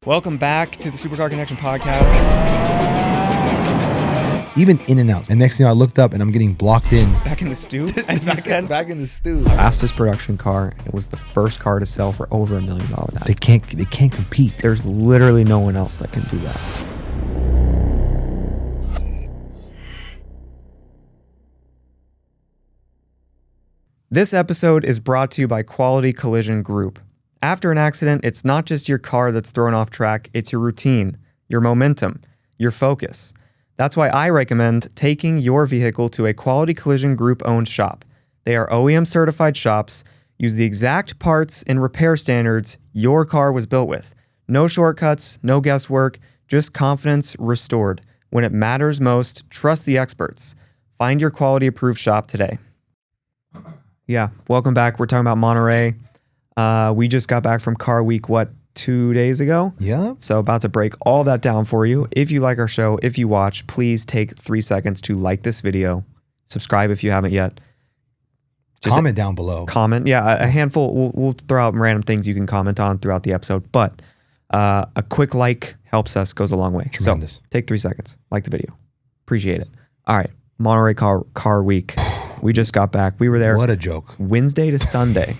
Welcome back to the Supercar Connection Podcast. Even in and out. And next thing I looked up and I'm getting blocked in. Back in the stew, as you said. Back in the stew. Fastest production car. It was the first car to sell for over $1 million. They can't compete. There's literally no one else that can do that. This episode is brought to you by Quality Collision Group. After an accident, it's not just your car that's thrown off track, it's your routine, your momentum, your focus. That's why I recommend taking your vehicle to a Quality Collision Group-owned shop. They are OEM certified shops, use the exact parts and repair standards your car was built with. No shortcuts, no guesswork, just confidence restored. When it matters most, trust the experts. Find your quality-approved shop today. Yeah, welcome back. We're talking about Monterey. We just got back from Car Week, 2 days ago? Yeah. So about to break all that down for you. If you like our show, if you watch, please take 3 seconds to like this video. Subscribe if you haven't yet. Just comment down below. Comment. Yeah, a handful. We'll throw out random things you can comment on throughout the episode. But a quick like helps us, goes a long way. Tremendous. So take 3 seconds. Like the video. Appreciate it. All right. Monterey Car Week. We just got back. We were there. What a joke. Wednesday to Sunday.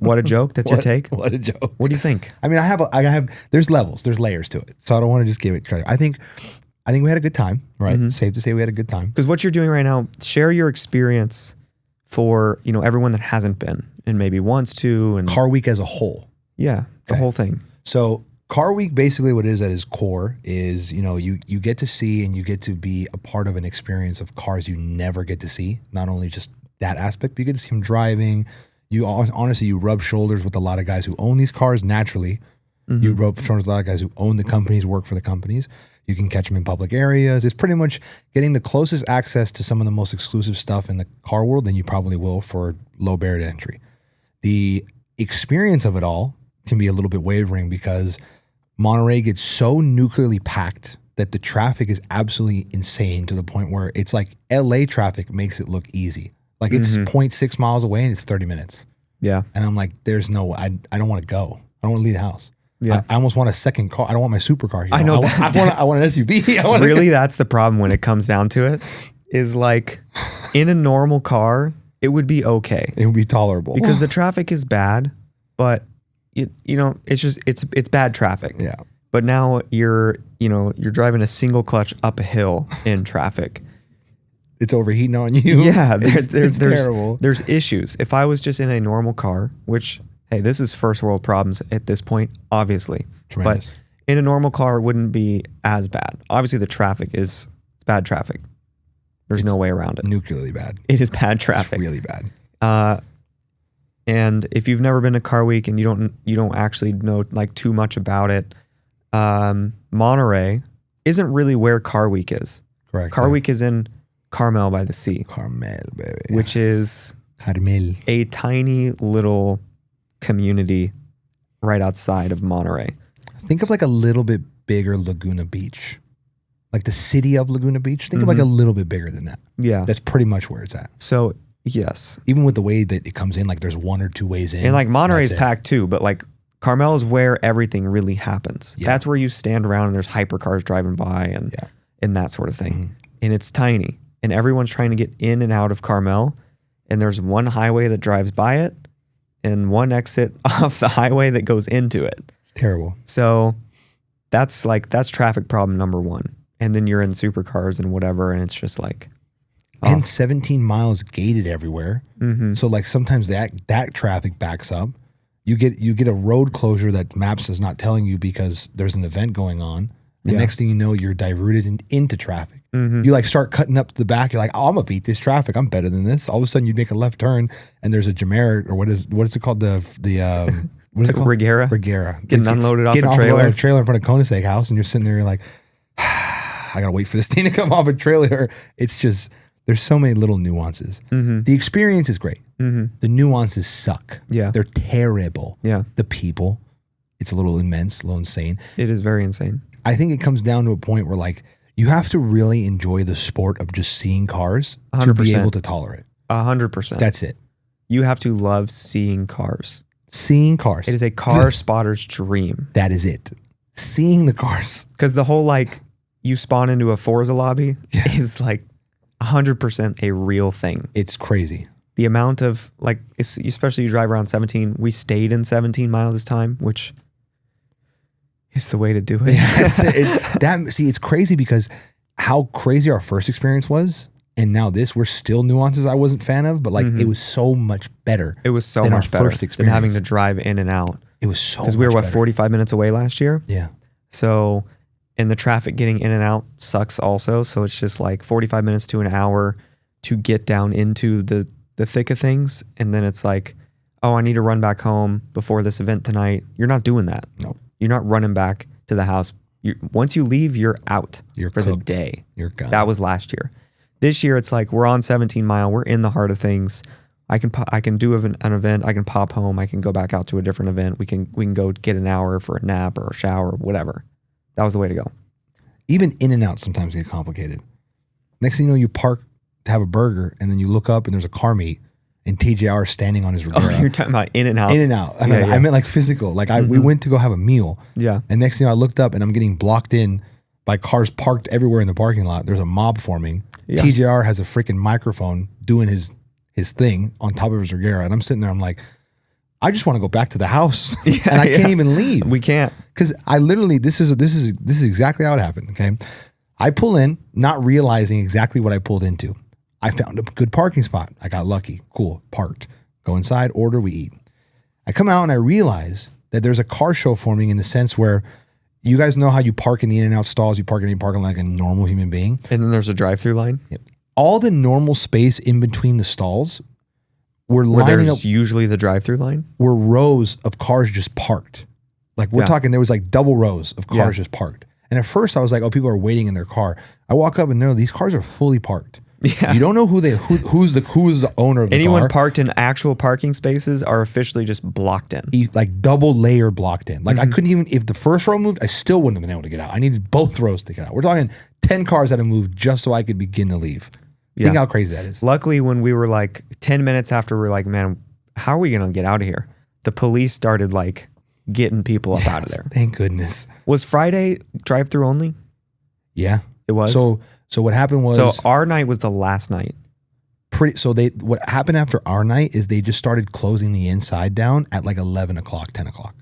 What a joke. That's your take? What a joke. What do you think? I mean, I have, there's levels, there's layers to it. So I don't want to just give it credit. I think we had a good time, right? Mm-hmm. Safe to say we had a good time. Because what you're doing right now, share your experience for, everyone that hasn't been and maybe wants to. And Car Week as a whole. Yeah, the whole thing. So Car Week, basically what it is at its core is, you get to see and you get to be a part of an experience of cars you never get to see. Not only just that aspect, but you get to see them driving. You honestly, you rub shoulders with a lot of guys who own these cars naturally. Mm-hmm. You rub shoulders with a lot of guys who own the companies, work for the companies. You can catch them in public areas. It's pretty much getting the closest access to some of the most exclusive stuff in the car world than you probably will for low barrier to entry. The experience of it all can be a little bit wavering because Monterey gets so nuclearly packed that the traffic is absolutely insane to the point where it's like LA traffic makes it look easy. Like it's 0.6 miles away and it's 30 minutes. Yeah. And I'm like, there's no, I don't want to go. I don't want to leave the house. Yeah. I almost want a second car. I don't want my supercar. I know I want an SUV. Really, that's the problem when it comes down to it, is like in a normal car, it would be okay. It would be tolerable. Because the traffic is bad, but it's just, it's bad traffic. Yeah. But now you're driving a single clutch up a hill in traffic. It's overheating on you. Yeah, there's terrible. There's issues. If I was just in a normal car, which, hey, this is first world problems at this point, obviously. Tremendous. But in a normal car, it wouldn't be as bad. Obviously, the traffic it's bad traffic. There's no way around it. Nuclearly bad. It is bad traffic. It's really bad. And if you've never been to Car Week and you don't actually know like too much about it, Monterey isn't really where Car Week is. Correct. Car Week is in Carmel by the Sea. Carmel, baby. Which is Carmel, a tiny little community right outside of Monterey. Think of like a little bit bigger Laguna Beach. Like the city of Laguna Beach. Think of like a little bit bigger than that. Yeah. That's pretty much where it's at. So, yes. Even with the way that it comes in, like there's 1 or 2 ways in. And like Monterey's packed too, but like Carmel is where everything really happens. Yeah. That's where you stand around and there's hypercars driving by and that sort of thing. Mm-hmm. And it's tiny. And everyone's trying to get in and out of Carmel. And there's one highway that drives by it and one exit off the highway that goes into it. Terrible. So that's traffic problem number 1. And then you're in supercars and whatever. And it's just like. Oh. And 17 miles gated everywhere. Mm-hmm. So like sometimes that traffic backs up. You get a road closure that Maps is not telling you because there's an event going on. The next thing you know, you're diverted into traffic. Mm-hmm. You like start cutting up to the back. You're like, oh, I'm gonna beat this traffic. I'm better than this. All of a sudden, you make a left turn, and there's a Czinger or what is it called? What is it called? Reggera. Getting unloaded off a trailer. A trailer in front of Koenigsegg house, and you're sitting there. You're like, I gotta wait for this thing to come off a trailer. It's just there's so many little nuances. Mm-hmm. The experience is great. Mm-hmm. The nuances suck. Yeah, they're terrible. Yeah, the people, it's a little immense, a little insane. It is very insane. I think it comes down to a point where like you have to really enjoy the sport of just seeing cars 100%. To be able to tolerate. 100%. That's it. You have to love seeing cars. Seeing cars. It is a car spotter's dream. That is it. seeing the cars. Because the whole like you spawn into a Forza lobby is like 100% a real thing. It's crazy. The amount of like, especially you drive around 17. We stayed in 17 mile this time, which is the way to do it. It's crazy because how crazy our first experience was, and now this, we're still nuances I wasn't a fan of, but like it was so much better. It was so much better than having to drive in and out. It was so much because we were 45 better. minutes away last year. Yeah. So, and the traffic getting in and out sucks also. So it's just like 45 minutes to an hour to get down into the thick of things. And then it's like, oh, I need to run back home before this event tonight. You're not doing that. No. You're not running back to the house. Once you leave, you're out for the day. You're gone. That was last year. This year, it's like we're on 17 mile. We're in the heart of things. I can do an event. I can pop home. I can go back out to a different event. We can go get an hour for a nap or a shower, whatever. That was the way to go. Even in and out sometimes get complicated. Next thing you know, you park to have a burger, and then you look up and there's a car meet, and TJR is standing on his Reggera. Oh, you're talking about in and out. In and out. I meant like physical. Like we went to go have a meal. Yeah. And next thing I looked up and I'm getting blocked in by cars parked everywhere in the parking lot. There's a mob forming. Yeah. TJR has a freaking microphone doing his thing on top of his Reggera, and I'm sitting there. I'm like, I just want to go back to the house, and I can't even leave. We can't, because I literally this is exactly how it happened. Okay, I pull in, not realizing exactly what I pulled into. I found a good parking spot. I got lucky. Cool, parked. Go inside, order, we eat. I come out and I realize that there's a car show forming in the sense where you guys know how you park in the in and out stalls. You park in parking like a normal human being, and then there's a drive-through line. Yep. All the normal space in between the stalls were where lining there's up. Usually the drive-through line were rows of cars just parked. Like we're talking, there was like double rows of cars just parked. And at first I was like, oh, people are waiting in their car. I walk up and no, these cars are fully parked. Yeah. You don't know who's the owner of the car. Anyone parked in actual parking spaces are officially just blocked in. Like double layer blocked in. Like I couldn't even, if the first row moved, I still wouldn't have been able to get out. I needed both rows to get out. We're talking 10 cars that have moved just so I could begin to leave. Think how crazy that is. Luckily, when we were like 10 minutes after, we were like, man, how are we going to get out of here? The police started like getting people up out of there. Thank goodness. Was Friday drive-through only? Yeah. It was? So what happened was... So our night was the last night. What happened after our night is they just started closing the inside down at like 11 o'clock, 10 o'clock.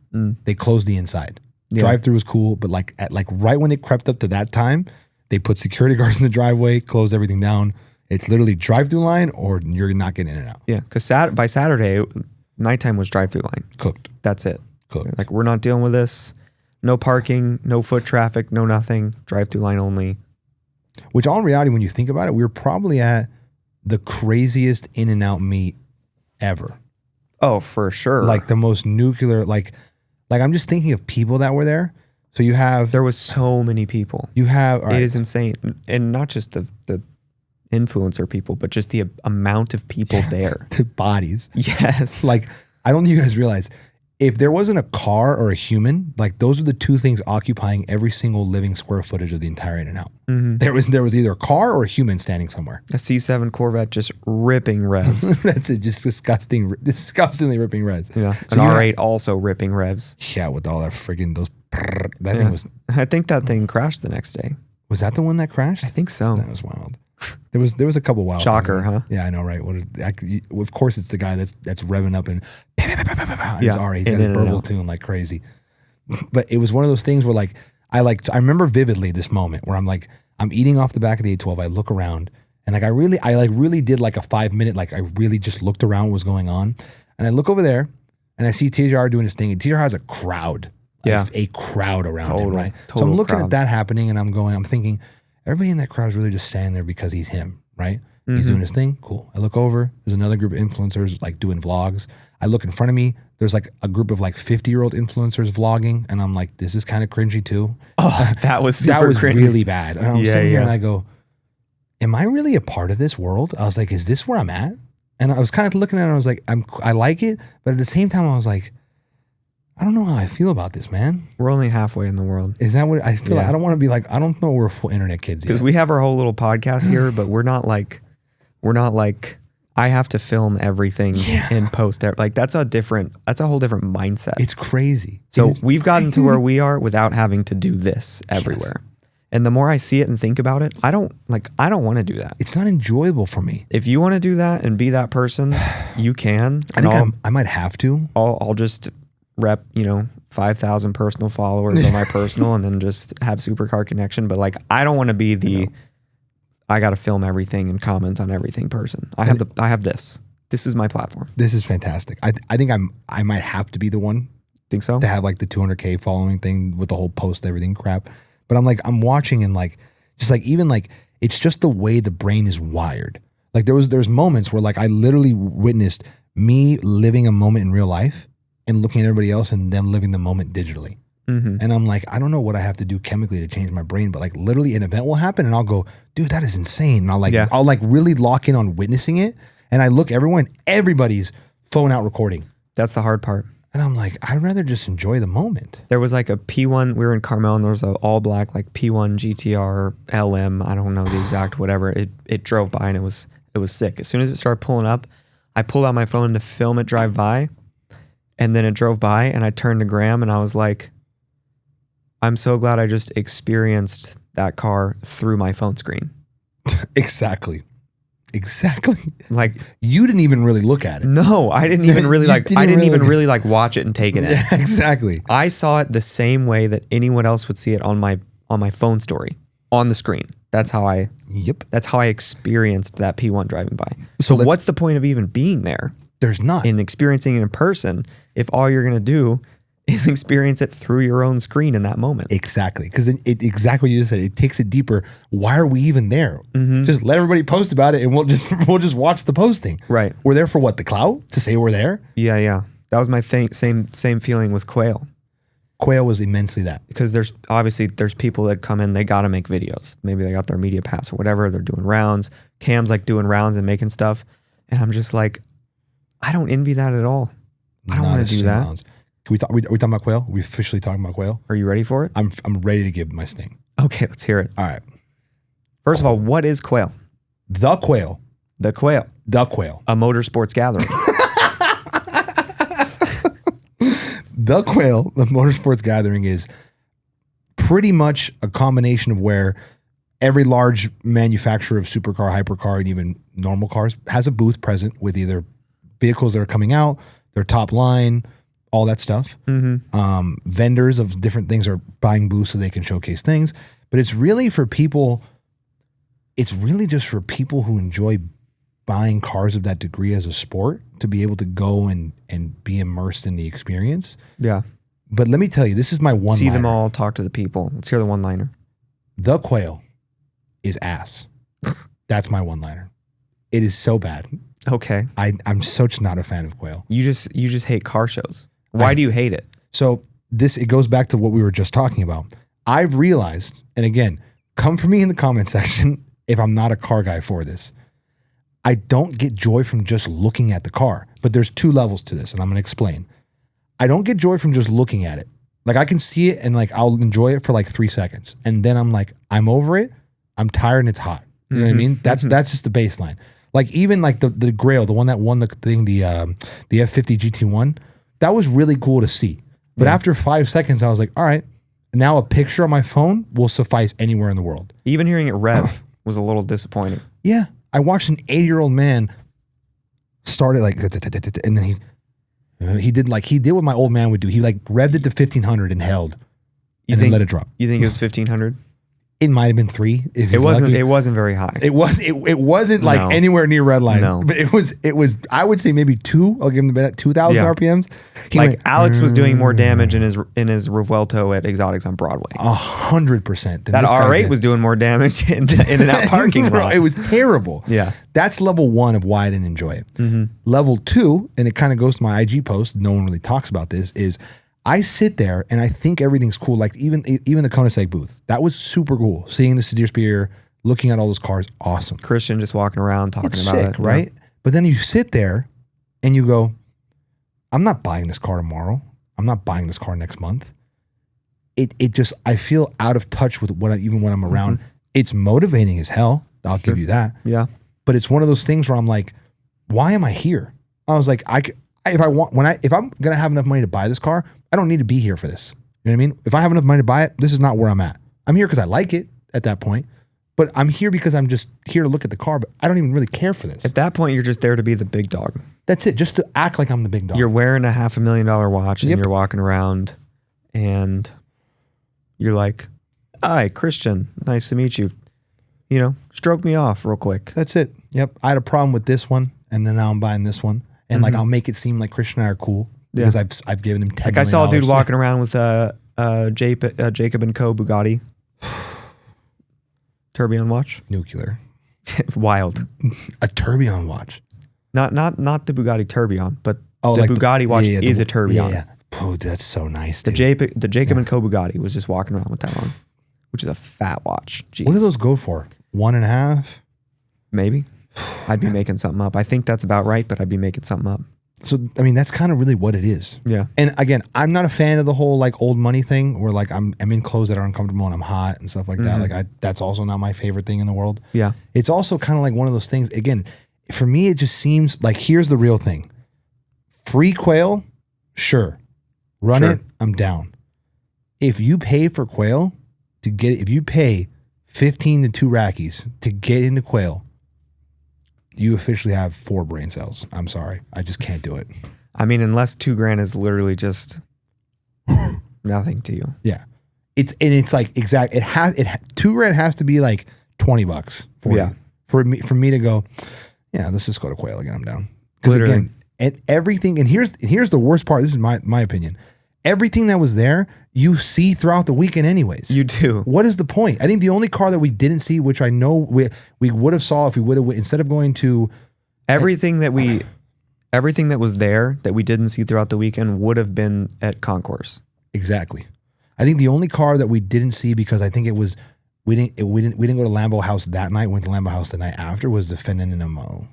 They closed the inside. Yeah. Drive-through was cool, but like right when it crept up to that time, they put security guards in the driveway, closed everything down. It's literally drive-through line or you're not getting in and out. Yeah, because by Saturday, nighttime was drive-through line. Cooked. That's it. Cooked. Like, we're not dealing with this. No parking, no foot traffic, no nothing. Drive-through line only. Which, all in reality, when you think about it, we were probably at the craziest in and out meet ever. Oh, for sure. Like the most nuclear, like I'm just thinking of people that were there. So you have... There was so many people. You have... It is insane. And not just the influencer people, but just the amount of people there. The bodies. Yes. Like, I don't think you guys realize, if there wasn't a car or a human, like those are the two things occupying every single living square footage of the entire in and out. There was either a car or a human standing somewhere. A C7 Corvette just ripping revs. That's it. Just disgustingly ripping revs. Yeah. So an R8 also ripping revs. Yeah, with all that friggin' that thing was... I think that thing crashed the next day. Was that the one that crashed? I think so. That was wild. There was a couple wild shocker, things. Huh? Yeah, I know, right? Of course, it's the guy that's revving up and his R8. He's got his burble tune like crazy. But it was one of those things where I remember vividly this moment where I'm eating off the back of the 812. I look around and I really did like a 5 minute, like I really just looked around what was going on. And I look over there and I see TJR doing his thing. And TJR has a crowd. Yeah. A crowd around him, right? So I'm looking at that happening and I'm thinking, everybody in that crowd is really just standing there because he's him, right? He's doing his thing. Cool. I look over. There's another group of influencers like doing vlogs. I look in front of me. There's like a group of like 50-year-old influencers vlogging. And I'm like, this is kind of cringy too. Oh, that was super cringy. Really bad. And I'm sitting here and I go, am I really a part of this world? I was like, is this where I'm at? And I was kind of looking at it and I was like, I like it. But at the same time, I was like, I don't know how I feel about this, man. We're only halfway in the world. Is that what I feel like? I don't want to be like, I don't know we're full internet kids yet. Because we have our whole little podcast here, but we're not like I have to film everything and post it. Like that's a whole different mindset. It's crazy. So we've gotten to where we are without having to do this everywhere. Yes. And the more I see it and think about it, I don't want to do that. It's not enjoyable for me. If you want to do that and be that person, you can. I think I might have to. I'll just rep, 5,000 personal followers on my personal and then just have Supercar Connection. But like, I don't want to be I got to film everything and comment on everything person. I have this. This is my platform. This is fantastic. I think I might have to be the one. Think so? To have like the 200K following thing with the whole post everything crap. But I'm watching and it's just the way the brain is wired. Like there's moments where like I literally witnessed me living a moment in real life and looking at everybody else and them living the moment digitally. Mm-hmm. And I'm like, I don't know what I have to do chemically to change my brain, but like literally an event will happen and I'll go, dude, that is insane. And I'll really lock in on witnessing it. And I look everybody's phone out recording. That's the hard part. And I'm like, I'd rather just enjoy the moment. There was like a P1, we were in Carmel and there was an all black like P1 GTR LM, I don't know the exact whatever. It drove by and it was sick. As soon as it started pulling up, I pulled out my phone to film it drive by, and then it drove by and I turned to Graham and I was like, I'm so glad I just experienced that car through my phone screen. Exactly. Like you didn't even really look at it. No, I didn't even really really watch it and take it in. Yeah, exactly. I saw it the same way that anyone else would see it on my phone story on the screen. That's how I experienced that P1 driving by. So what's the point of even being there? There's not. In experiencing it in person if all you're going to do is experience it through your own screen in that moment. Exactly. Because exactly what you just said, it takes it deeper. Why are we even there? Mm-hmm. Just let everybody post about it and we'll just watch the posting. Right. We're there for what? The clout? To say we're there? Yeah. That was my same feeling with Quail. Quail was immensely that. Because there's people that come in, they got to make videos. Maybe they got their media pass or whatever. They're doing rounds. Cam's like doing rounds and making stuff. And I'm just like, I don't envy that at all. I don't want to do that. Rounds. Are we talking about Quail? Are we officially talking about Quail? Are you ready for it? I'm ready to give my sting. Okay, let's hear it. All right. First of all, what is Quail? The Quail. The Quail. The Quail. A motorsports gathering. The Quail, the motorsports gathering, is pretty much a combination of where every large manufacturer of supercar, hypercar, and even normal cars has a booth present with either vehicles that are coming out, their top line, all that stuff. Mm-hmm. Vendors of different things are buying booths so they can showcase things. But it's really just for people who enjoy buying cars of that degree as a sport to be able to go and be immersed in the experience. Yeah. But let me tell you, this is my one-liner. See them all, talk to the people. Let's hear the one-liner. The Quail is ass. That's my one-liner. It is so bad. Okay. I'm such not a fan of Quail. You just hate car shows. Why do you hate it? So it goes back to what we were just talking about. I've realized, and again, come for me in the comment section if I'm not a car guy for this. I don't get joy from just looking at the car, but there's two levels to this, and I'm going to explain. I don't get joy from just looking at it. Like I can see it and like I'll enjoy it for like 3 seconds, and then I'm like, I'm over it. I'm tired and it's hot. You know what I mean? That's just the baseline. Like even like the Grail, the one that won the thing, the F50 GT1, that was really cool to see. But after 5 seconds, I was like, all right, now a picture on my phone will suffice anywhere in the world. Even hearing it rev was a little disappointing. Yeah. I watched an 80-year-old man start it like, and then he did what my old man would do. He like revved it to 1500 and held, and then let it drop. You think it was 1500? It might have been 3. If it wasn't. Lucky. It wasn't very high. It wasn't like anywhere near red line. No. But it was. I would say maybe 2. I'll give him that 2,000 RPMs. Alex was doing more damage in his Revuelto at Exotics on Broadway. 100%. That R8 was doing more damage in and out parking lot. It was terrible. Yeah, that's level 1 of why I didn't enjoy it. Mm-hmm. Level 2, and it kind of goes to my IG post. No one really talks about this. Is I sit there and I think everything's cool. Like even the Koenigsegg booth, that was super cool. Seeing the Sedir Spear, looking at all those cars, awesome. Christian just walking around talking about it, right? Yeah. But then you sit there and you go, I'm not buying this car tomorrow. I'm not buying this car next month. It just, I feel out of touch with even when I'm around. Mm-hmm. It's motivating as hell. I'll give you that. Yeah. But it's one of those things where I'm like, why am I here? I was like, if I'm gonna have enough money to buy this car, I don't need to be here for this. You know what I mean? If I have enough money to buy it, this is not where I'm at. I'm here because I like it at that point, but I'm here because I'm just here to look at the car, but I don't even really care for this. At that point, you're just there to be the big dog. That's it. Just to act like I'm the big dog. You're wearing a $500,000 watch and you're walking around and you're like, hi, Christian, nice to meet you. You know, stroke me off real quick. That's it. Yep. I had a problem with this one and then now I'm buying this one. And like, I'll make it seem like Christian and I are cool because I've given him $10 million. Like I saw a dude walking around with Jacob and Co. Bugatti. Tourbillon watch. Nuclear. Wild. A tourbillon watch. Not the Bugatti Tourbillon, but the like Bugatti watch is a tourbillon. Yeah. Oh, that's so nice. The Jacob and Co. Bugatti was just walking around with that on, which is a fat watch. Jeez. What do those go for? 1.5? Maybe. I'd be making something up. I think that's about right, but I'd be making something up. So, I mean, that's kind of really what it is. Yeah. And again, I'm not a fan of the whole like old money thing where like I'm in clothes that are uncomfortable and I'm hot and stuff like that. Like that's also not my favorite thing in the world. Yeah. It's also kind of like one of those things. Again, for me, it just seems like here's the real thing. Free Quail, sure. Run it, I'm down. If you pay for Quail to get it, if you pay 15 to 2 rackies to get into Quail, you officially have 4 brain cells. I'm sorry. I just can't do it. I mean, unless $2,000 is literally just nothing to you. Yeah. It's like exact. $2,000 has to be like $20 for you. For me to go, yeah, let's just go to Quail again. I'm down. Because again, and everything, and here's the worst part. This is my opinion. Everything that was there, you see throughout the weekend anyways. You do. What is the point? I think the only car that we didn't see, which I know we would have saw if we would have, instead of going to everything that was there that we didn't see throughout the weekend would have been at Concourse. Exactly. I think the only car that we didn't see because I think it was we didn't go to Lambeau House that night. Went to Lambeau House the night after was the Phenomenum.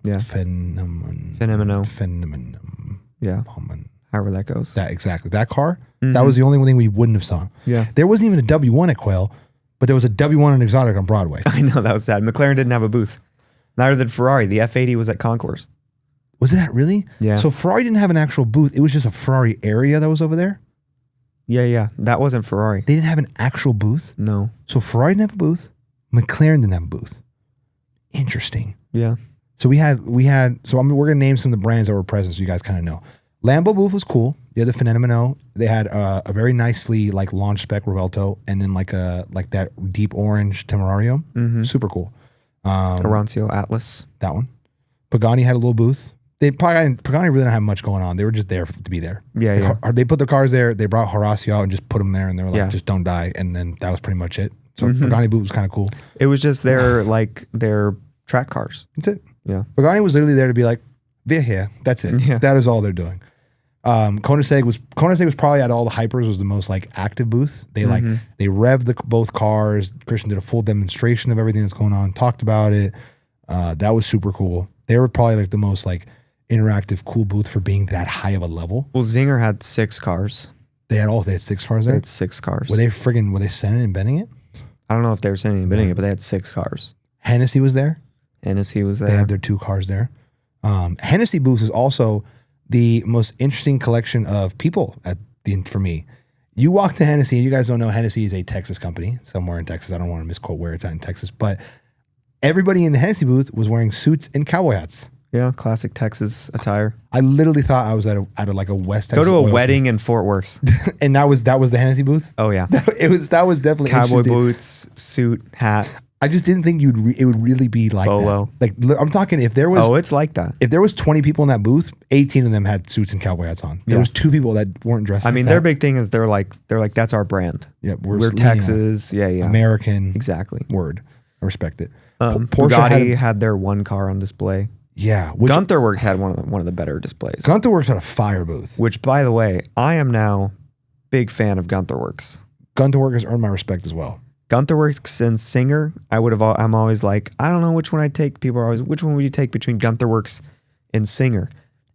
Yeah. Phenomenum. Yeah. However that goes. That car. That was the only thing we wouldn't have saw. Yeah. There wasn't even a W1 at Quail, but there was a W1 and Exotic on Broadway. I know, that was sad. McLaren didn't have a booth. Neither did Ferrari. The F80 was at Concourse. Was it that really? Yeah. So Ferrari didn't have an actual booth. It was just a Ferrari area that was over there? Yeah. That wasn't Ferrari. They didn't have an actual booth? No. So Ferrari didn't have a booth. McLaren didn't have a booth. Interesting. Yeah. So we're going to name some of the brands that were present so you guys kind of know. Lambo booth was cool. They had the Phenomenal. They had a very nicely like launch spec Revelto and then like that deep orange Temerario. Super cool. Arancio Atlas. That one. Pagani had a little booth. Pagani really didn't have much going on. They were just there to be there. Yeah. They put the cars there. They brought Horacio out and just put them there, and they were like, just don't die. And then that was pretty much it. So Pagani booth was kind of cool. It was just their track cars. That's it. Yeah. Pagani was literally there to be like, we're here. That's it. Yeah. That is all they're doing. Koenigsegg was probably at all the hypers was the most like active booth. They they revved both cars. Christian did a full demonstration of everything that's going on. Talked about it. That was super cool. They were probably like the most like interactive, cool booth for being that high of a level. Well, Czinger had 6 cars. They had 6 cars there. They had 6 cars. Were they sending and bending it? I don't know if they were sending and bending it, but they had 6 cars. Hennessy was there. They had their 2 cars there. Hennessy booth is also the most interesting collection of people for me. You walk to Hennessy, and you guys don't know Hennessy is a Texas company somewhere in Texas. I don't want to misquote where it's at in Texas, but everybody in the Hennessy booth was wearing suits and cowboy hats. Yeah, classic Texas attire. I literally thought I was at a like a West Texas. Go to a wedding in Fort Worth, and that was the Hennessy booth. Oh yeah, that was definitely cowboy boots, suit, hat. I just didn't think it would really be like Bolo. That. Like I'm talking if there was it's like that. If there was 20 people in that booth, 18 of them had suits and cowboy hats on. There was 2 people that weren't dressed. I mean, their big thing is they're like that's our brand. Yeah, we're Texas. Yeah, American. Exactly. Word. I respect it. Bugatti had their 1 car on display. Yeah, Gunther Works had one of the better displays. Gunther Works had a fire booth. Which, by the way, I am now big fan of Gunther Works. Gunther Works has earned my respect as well. Gunther Works and Czinger, I'm always like, I don't know which one I'd take. People are always, which one would you take between Gunther Works and Czinger?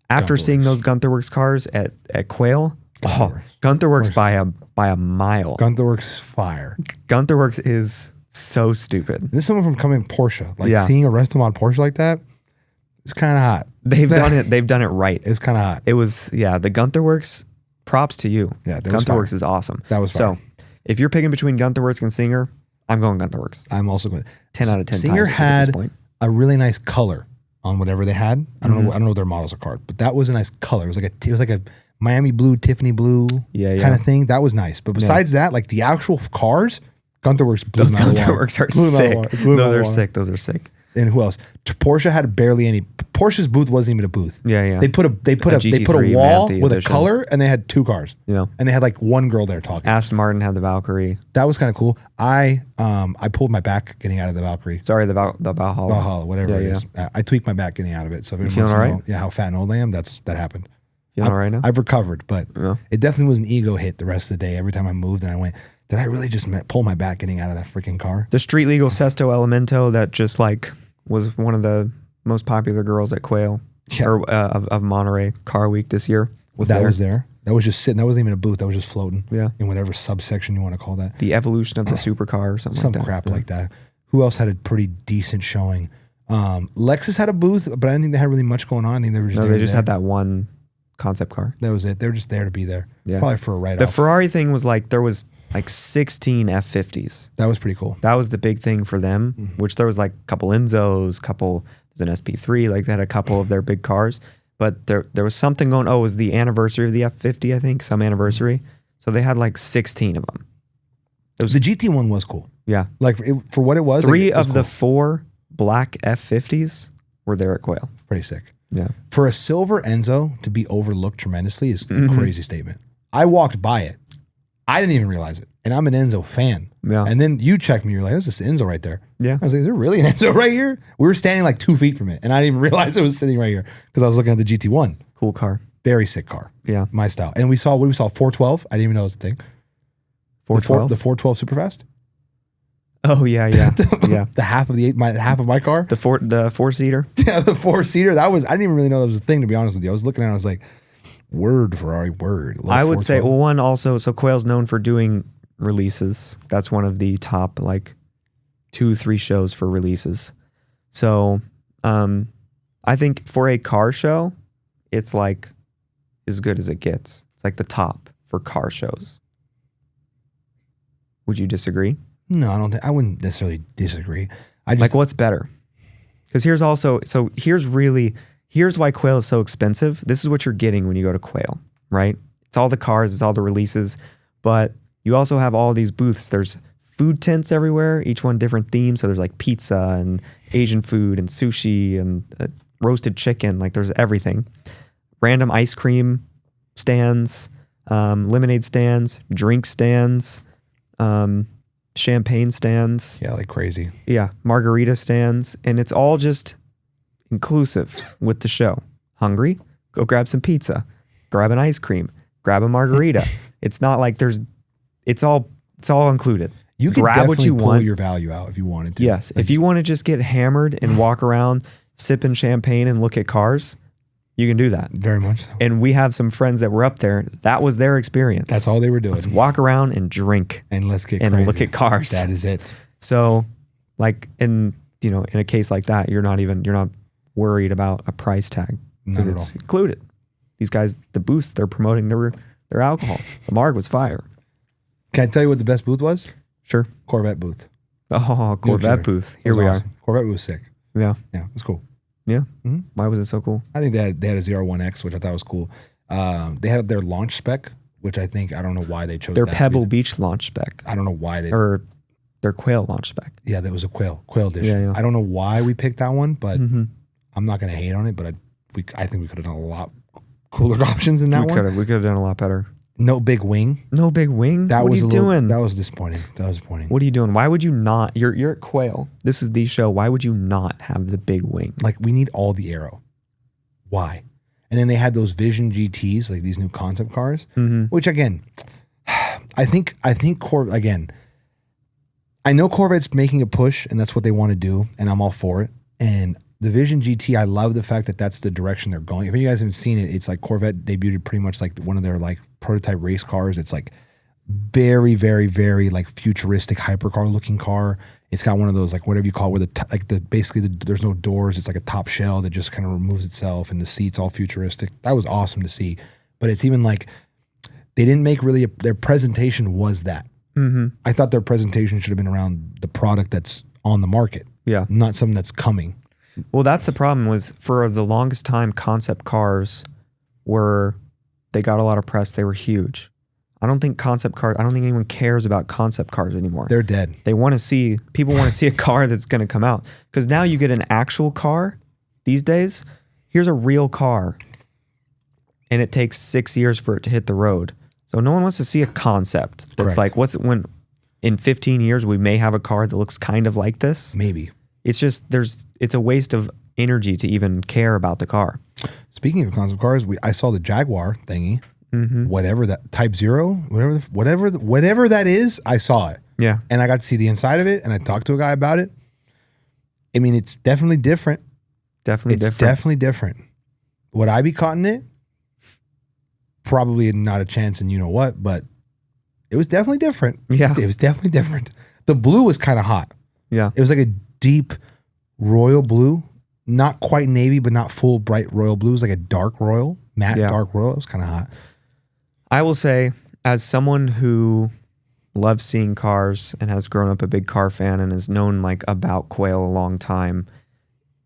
After seeing those Gunther Works cars at Quail, Gunther Works by a mile. Gunther Works fire. Gunther Works is so stupid. This is someone from coming Porsche, seeing a Restomod Porsche like that. It's kind of hot. They've done it. They've done it right. It's kind of hot. It was, the Gunther Works, props to you. Yeah, Gunther Works is awesome. That was fire. So if you're picking between Gunther Works and Czinger, I'm going Gunther Works. I'm also going 10 out of 10 Czinger times at had this point. a really nice color on whatever they had. I don't know what their models are called, but that was a nice color. It was like a Miami blue, Tiffany blue kind of thing. That was nice. But besides that, like the actual cars, Gunther Works blew them out of the water. Gunther Works are sick. Those are sick. And who else? Porsche had barely any. Porsche's booth wasn't even a booth. Yeah. They put a GT3 wall Manthey with edition. a color, and they had 2 cars. Yeah. And they had like one girl there talking. Aston Martin had the Valkyrie. That was kind of cool. I pulled my back getting out of the Valkyrie. Sorry, the Valhalla. Valhalla, whatever it is. I tweaked my back getting out of it. So if anyone wants to know how fat and old I am, that happened. Feeling all right now? I've recovered, but it definitely was an ego hit the rest of the day. Every time I moved and I went, did I really just pull my back getting out of that freaking car? The street legal Sesto Elemento that just like was one of the most popular girls at Quail or of Monterey Car Week this year was there. That was just sitting. That wasn't even a booth. That was just floating. Yeah. In whatever subsection you want to call that. The evolution of the supercar or something like that. Some crap like that. Who else had a pretty decent showing? Lexus had a booth, but I didn't think they had really much going on. I think they were just they just had that one concept car. That was it. They were just there to be there. Yeah. Probably for a write-off. The Ferrari thing was like, there was like 16 F50s. That was pretty cool. That was the big thing for them, which there was like a couple Enzos, there's an SP3, like they had a couple of their big cars. But there was something going, it was the anniversary of the F50, I think, some anniversary. So they had like 16 of them. The GT one was cool. Yeah. Like for what it was. 3 it was of cool. the 4 black F50s were there at Quail. Pretty sick. Yeah. For a silver Enzo to be overlooked tremendously is a crazy statement. I walked by it. I didn't even realize it. And I'm an Enzo fan. Yeah. And then you checked me. You're like, there's this Enzo right there. Yeah. I was like, is there really an Enzo right here? We were standing like 2 feet from it. And I didn't even realize it was sitting right here because I was looking at the GT1. Cool car. Very sick car. Yeah. My style. And we saw 412. I didn't even know it was a thing. 412? The 412 Superfast. Oh, yeah. Yeah. The half of my car. The 4-seater. Yeah, the 4-seater. I didn't even really know that was a thing, to be honest with you. I was looking at it, I was like, word, Ferrari, word. I would say, one also, so Quail's known for doing releases. That's one of the top like 2-3 shows for releases. So I think for a car show, it's like as good as it gets. It's like the top for car shows. Would you disagree? No, I wouldn't necessarily disagree. I just like, what's better? Because here's why Quail is so expensive. This is what you're getting when you go to Quail, right? It's all the cars, it's all the releases, but you also have all these booths. There's food tents everywhere, each one different themes. So there's like pizza and Asian food and sushi and roasted chicken. Like there's everything. Random ice cream stands, lemonade stands, drink stands, champagne stands. Yeah, like crazy. Yeah, margarita stands. And it's all just inclusive with the show. Hungry? Go grab some pizza. Grab an ice cream. Grab a margarita. It's not like it's all included. You can grab definitely what you pull want. your value out if you wanted to. Yes. If you want to just get hammered and walk around sipping champagne and look at cars, you can do that. Very much so. And we have some friends that were up there. That was their experience. That's all they were doing. Let's walk around and drink. And let's get and crazy. Look at cars. That is it. So like in a case like that, you're not worried about a price tag because it's included. These guys, the booths, they're promoting their alcohol. The Marg was fire. Can I tell you what the best booth was? Sure. Corvette booth. Oh, Corvette booth. Here we awesome. Corvette was sick. Yeah. Yeah, it was cool. Yeah. Mm-hmm. Why was it so cool? I think they had a ZR1X, which I thought was cool. They had their launch spec, which I don't know why they chose their that Pebble Beach launch spec. I don't know why they... Or their Quail launch spec. Yeah, that was a Quail edition. Yeah. I don't know why we picked that one, but I'm not going to hate on it, but I think we could have done a lot cooler options in that one. We could have done a lot better. No big wing. No big wing? What are you doing? That was disappointing. What are you doing? Why would you not? You're at Quail. This is the show. Why would you not have the big wing? Like, we need all the aero. Why? And then they had those Vision GTs, like these new concept cars, which again, I think again, I know Corvette's making a push and that's what they want to do, and I'm all for it. And the Vision GT, I love the fact that that's the direction they're going. If you guys haven't seen it, it's like Corvette debuted pretty much like one of their like prototype race cars. It's like very, very, very like futuristic hypercar looking car. It's got one of those like whatever you call it, where basically there's no doors. It's like a top shell that just kind of removes itself, and the seats all futuristic. That was awesome to see. But it's even like they didn't make really their presentation was that. Mm-hmm. I thought their presentation should have been around the product that's on the market. Yeah. Not something that's coming. Well, that's the problem was for the longest time, concept cars they got a lot of press. They were huge. I don't think anyone cares about concept cars anymore. They're dead. People want to see a car that's going to come out. Because now you get an actual car these days. Here's a real car. And it takes 6 years for it to hit the road. So no one wants to see a concept. That's Correct. like, when in 15 years we may have a car that looks kind of like this. Maybe. It's just, it's a waste of energy to even care about the car. Speaking of concept cars, I saw the Jaguar thingy, Mm-hmm. whatever that Type 0, whatever that is, I saw it. Yeah. And I got to see the inside of it, and I talked to a guy about it. I mean, it's definitely different. Definitely different. Would I be caught in it? Probably not a chance, and you know what, but it was definitely different. Yeah. It was definitely different. The blue was kind of hot. Yeah. It was like a deep royal blue, not quite navy, but not full bright royal blue. It was like a dark royal, matte dark royal. It was kind of hot. I will say, as someone who loves seeing cars and has grown up a big car fan and has known like about Quail a long time,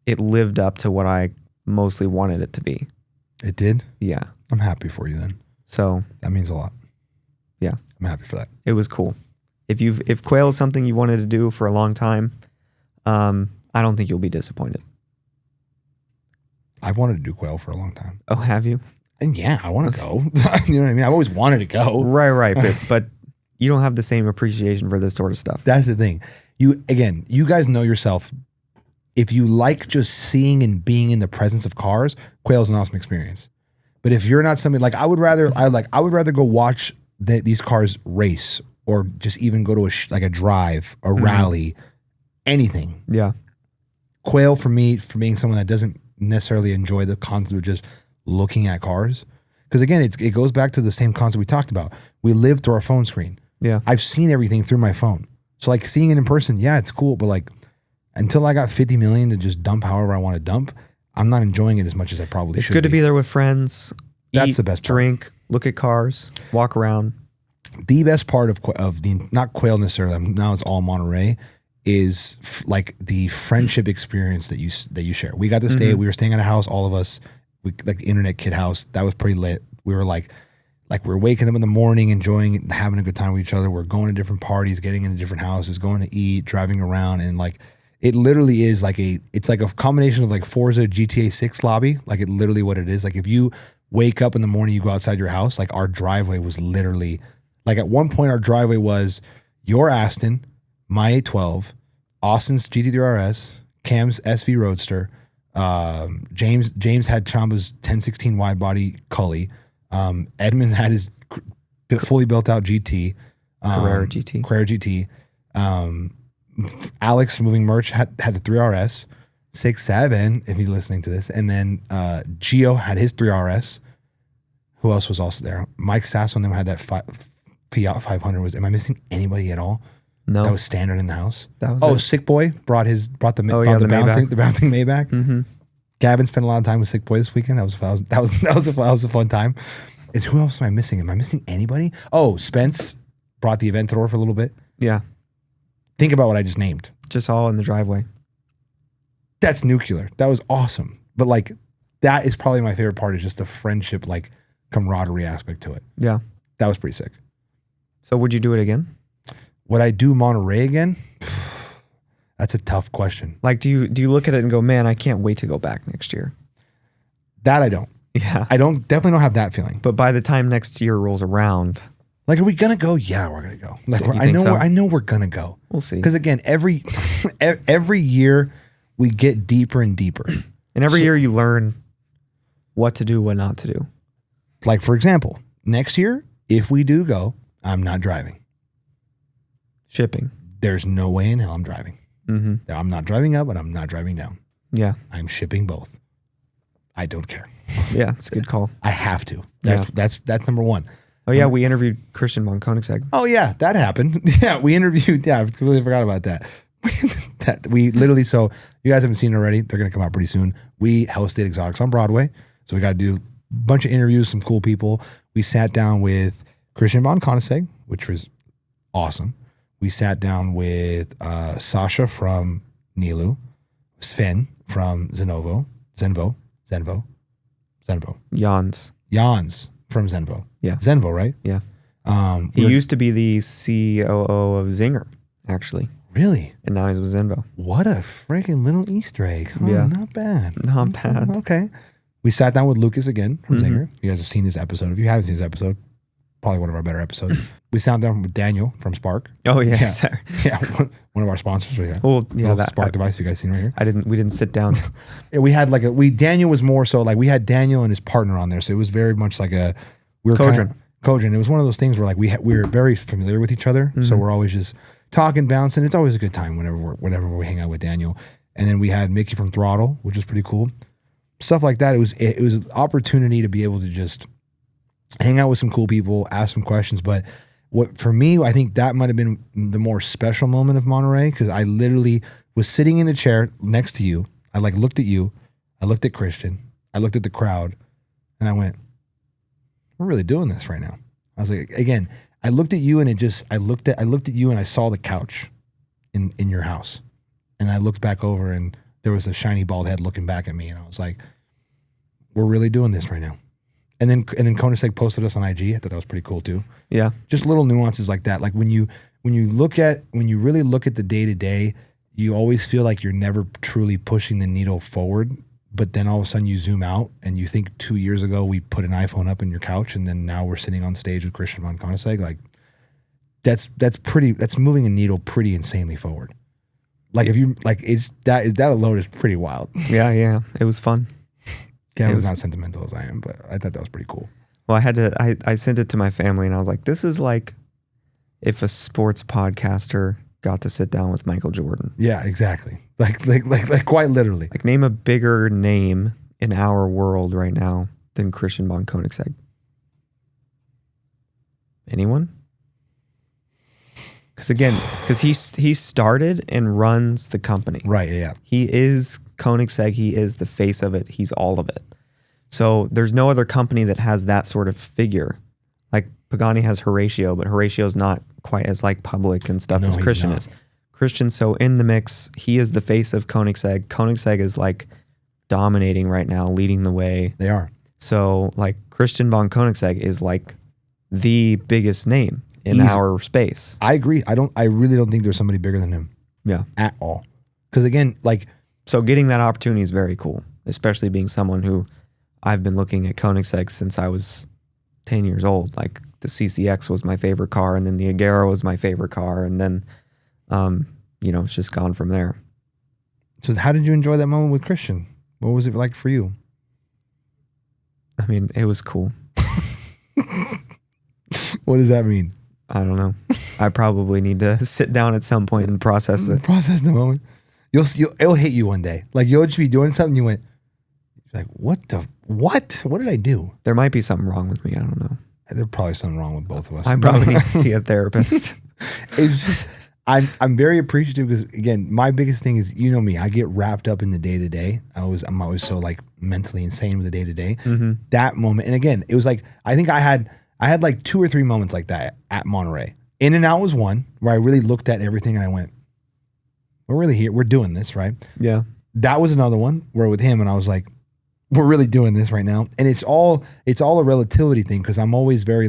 it lived up to what I mostly wanted it to be. It did? Yeah. I'm happy for you then. So that means a lot. Yeah. I'm happy for that. It was cool. If Quail is something you wanted to do for a long time, I don't think you'll be disappointed. I've wanted to do Quail for a long time. Oh, have you? And yeah, I want to go. You know what I mean? I've always wanted to go. Right. But you don't have the same appreciation for this sort of stuff. That's the thing. You guys know yourself. If you like just seeing and being in the presence of cars, Quail's an awesome experience. But if you're not somebody like I would rather go watch these cars race, or just even go to a drive, a rally, anything. Yeah. Quail for me, for being someone that doesn't necessarily enjoy the concept of just looking at cars, because again, it goes back to the same concept we talked about. We live through our phone screen. Yeah. I've seen everything through my phone. So like seeing it in person, yeah, it's cool. But like until I got 50 million to just dump however I want to dump, I'm not enjoying it as much as I probably should. It's good to be there with friends. That's eat, the best part. Drink, look at cars, walk around. The best part of the, not Quail necessarily, now it's all Monterey, is like the friendship experience that you share. We got to stay, we were staying at a house, all of us, like the internet kid house. That was pretty lit. We were like we're waking up in the morning, enjoying it, having a good time with each other. We're going to different parties, getting into different houses, going to eat, driving around, and like it literally is it's like a combination of like Forza GTA 6 lobby. Like it literally what it is. Like if you wake up in the morning, you go outside your house, like our driveway was literally like at one point our driveway was your Aston, my 812, Austin's GT3 RS, Cam's SV Roadster, James had Chamba's 1016 wide body Cully, Edmund had his fully built out GT, Carrera GT. Alex moving merch had the 3RS, 6.7 if he's listening to this, and then Gio had his 3RS. Who else was also there? Mike Sasso and them had that Fiat 500. Am I missing anybody at all? No, that was standard in the house. That was Sick Boy brought the bouncing Maybach. Mm-hmm. Gavin spent a lot of time with Sick Boy this weekend. That was a fun time. Who else am I missing? Am I missing anybody? Oh, Spence brought the Aventador for a little bit. Yeah. Think about what I just named. Just all in the driveway. That's nuclear. That was awesome. But like, that is probably my favorite part, is just the friendship, like camaraderie aspect to it. Yeah. That was pretty sick. So would you do it again? Would I do Monterey again? That's a tough question. Like, do you look at it and go, man, I can't wait to go back next year? That I don't. Yeah. Definitely don't have that feeling. But by the time next year rolls around, like, are we gonna go? Yeah, we're gonna go. Like, I know we're gonna go. We'll see. Because again, every year we get deeper and deeper. And every year you learn what to do, what not to do. Like, for example, next year, if we do go, I'm not driving. Shipping. There's no way in hell I'm driving. Mm-hmm. I'm not driving up and I'm not driving down. Yeah. I'm shipping both. I don't care. Yeah, it's a good call. I have to. That's number one. right? Oh yeah, we interviewed Christian von Koenigsegg. Oh yeah, that happened. Yeah, we interviewed. Yeah, I completely forgot about that. We literally. So you guys haven't seen it already. They're gonna come out pretty soon. We hosted Exotics on Broadway, so we got to do a bunch of interviews, some cool people. We sat down with Christian von Koenigsegg, which was awesome. We sat down with Sasha from Nilu, Sven from Zenvo, Jans from Zenvo. Yeah. Zenvo, right? Yeah. He used to be the COO of Czinger, actually. Really? And now he's with Zenvo. What a freaking little Easter egg. Oh, Yeah. Not bad. Not bad. Okay. We sat down with Lucas again from Czinger. You guys have seen this episode. If you haven't seen this episode, probably one of our better episodes. We sat down with Daniel from Spark. Oh yeah. Yeah, one of our sponsors right here. Well, yeah, that Spark device you guys seen right here. we didn't sit down. Yeah, we had Daniel was more so like we had Daniel and his partner on there, so it was very much like we were Codron. It was one of those things where like we were very familiar with each other, so we're always just talking, bouncing. It's always a good time whenever we hang out with Daniel. And then we had Mickey from Throttle, which was pretty cool. Stuff like that. It was an opportunity to be able to just hang out with some cool people, ask some questions. But what for me, I think that might have been the more special moment of Monterey, because I literally was sitting in the chair next to you. I looked at you, I looked at Christian, I looked at the crowd, and I went, "We're really doing this right now." I was like, again, I looked at you and I looked at you and I saw the couch in your house, and I looked back over and there was a shiny bald head looking back at me, and I was like, "We're really doing this right now." And then Koenigsegg posted us on IG. I thought that was pretty cool too. Yeah. Just little nuances like that. Like when you really look at the day to day, you always feel like you're never truly pushing the needle forward. But then all of a sudden you zoom out and you think 2 years ago we put an iPhone up in your couch, and then now we're sitting on stage with Christian von Koenigsegg. Like that's moving a needle pretty insanely forward. Like if you like it's that alone is pretty wild. Yeah. It was fun. Cam was not sentimental as I am, but I thought that was pretty cool. Well, I sent it to my family and I was like, this is like if a sports podcaster got to sit down with Michael Jordan. Yeah, exactly. Like quite literally. Like name a bigger name in our world right now than Christian von Koenigsegg. Anyone? Because he started and runs the company. Right, yeah. He is Koenigsegg. He is the face of it. He's all of it. So there's no other company that has that sort of figure. Like Pagani has Horatio, but Horatio's not quite as like public and stuff as Christian is. Christian's so in the mix. He is the face of Koenigsegg. Koenigsegg is like dominating right now, leading the way. They are. So like Christian von Koenigsegg is like the biggest name in our space. I agree. I really don't think there's somebody bigger than him. Yeah. At all. Because again, like. So getting that opportunity is very cool, especially being someone who I've been looking at Koenigsegg since I was 10 years old. Like the CCX was my favorite car, and then the Reggera was my favorite car, and then, it's just gone from there. So how did you enjoy that moment with Christian? What was it like for you? I mean, it was cool. What does that mean? I don't know. I probably need to sit down at some point and process it. Process the moment. It'll hit you one day. Like you'll just be doing something. You went like, what? What did I do? There might be something wrong with me. I don't know. There's probably something wrong with both of us. I probably need to see a therapist. It's just, I'm very appreciative because again, my biggest thing is, you know me, I get wrapped up in the day to day. I'm always so like mentally insane with the day to day. That moment, and again, it was like I think I had like 2 or 3 moments like that at Monterey. In and Out was one where I really looked at everything and I went, "We're really here. We're doing this, right?" Yeah. That was another one where with him, and I was like, "We're really doing this right now." And it's all a relativity thing because I'm always very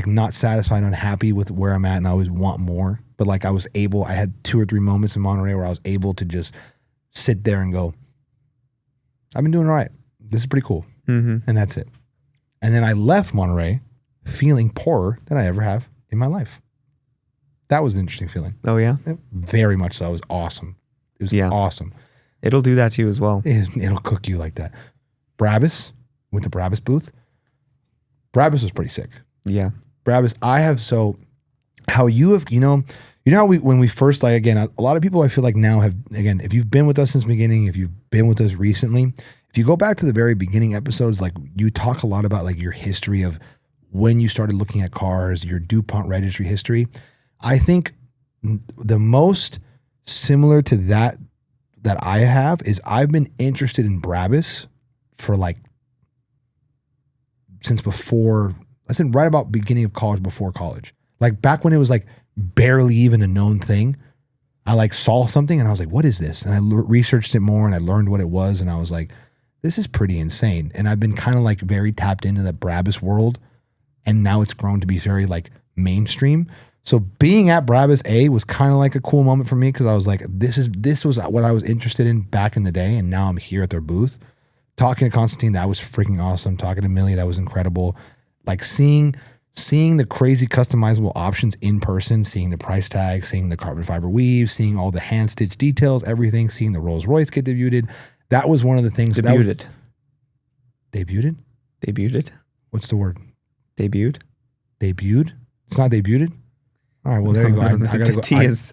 not satisfied, unhappy with where I'm at, and I always want more. But like I had 2 or 3 moments in Monterey where I was able to just sit there and go, "I've been doing all right. This is pretty cool." And that's it. And then I left Monterey feeling poorer than I ever have in my life. That was an interesting feeling. Oh, yeah? Very much so. It was awesome. It was awesome. It'll do that to you as well. It'll cook you like that. Brabus, went to Brabus booth. Brabus was pretty sick. Yeah. Brabus, how you have, how when we first, like, again, a lot of people I feel like now have, again, if you've been with us since the beginning, if you've been with us recently, if you go back to the very beginning episodes, like you talk a lot about like your history of when you started looking at cars, your DuPont registry history. I think the most similar to that I have is I've been interested in Brabus for like since before, I said right about beginning of college, before college. Like back when it was like barely even a known thing, I like saw something and I was like, what is this? And I researched it more and I learned what it was. And I was like, this is pretty insane. And I've been kind of like very tapped into the Brabus world. And now it's grown to be very like mainstream. So being at Brabus was kind of like a cool moment for me because I was like, this was what I was interested in back in the day. And now I'm here at their booth. Talking to Constantine, that was freaking awesome. Talking to Millie, that was incredible. Like seeing the crazy customizable options in person, seeing the price tag, seeing the carbon fiber weave, seeing all the hand stitch details, everything, seeing the Rolls Royce get debuted. That was one of the things. Debuted. Debuted? Debuted. What's the word? Debuted. Debuted? It's not debuted? All right, well, there you go. The T is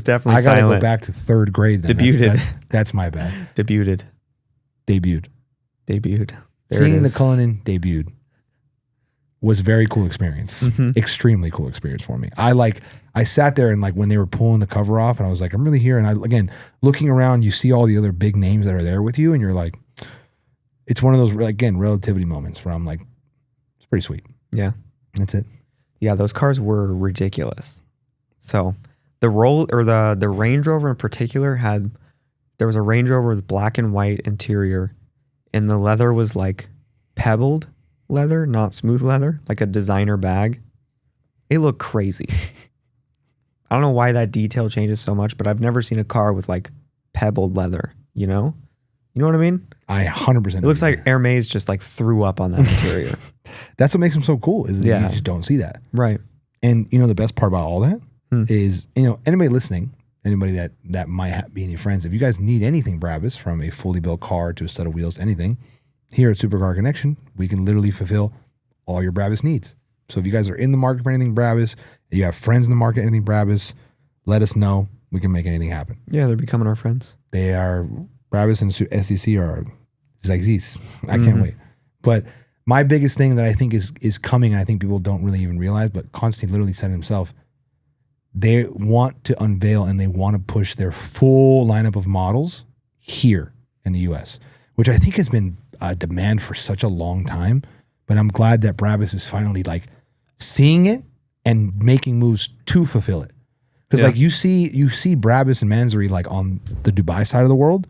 definitely I got to silent. go back to third grade then. Debuted. That's my bad. Debuted. Debuted. There Seeing the Cullinan debuted was a very cool experience. Mm-hmm. Extremely cool experience for me. I sat there and like when they were pulling the cover off and I was like, I'm really here. And again, looking around, you see all the other big names that are there with you and you're like, it's one of those, again, relativity moments where I'm like, it's pretty sweet. Yeah. That's it. Yeah, those cars were ridiculous. So the Range Rover in particular there was a Range Rover with black and white interior and the leather was like pebbled leather, not smooth leather, like a designer bag. It looked crazy. I don't know why that detail changes so much, but I've never seen a car with like pebbled leather, you know? You know what I mean? I 100%. It looks like Hermes just like threw up on that interior. That's what makes them so cool is that you just don't see that. Right. And you know, the best part about all that is, you know, anybody listening, anybody that might be any friends, if you guys need anything Brabus, from a fully built car to a set of wheels, anything, here at SUPERCAR Connection, we can literally fulfill all your Brabus needs. So if you guys are in the market for anything Brabus, if you have friends in the market, anything Brabus, let us know. We can make anything happen. Yeah, they're becoming our friends. They are, Brabus and SCC are zigzis. I can't wait. But my biggest thing that I think is coming, I think people don't really even realize, but Constantine literally said himself, they want to unveil and they want to push their full lineup of models here in the US, which I think has been a demand for such a long time. But I'm glad that Brabus is finally like seeing it and making moves to fulfill it. Because like you see Brabus and Mansory like on the Dubai side of the world,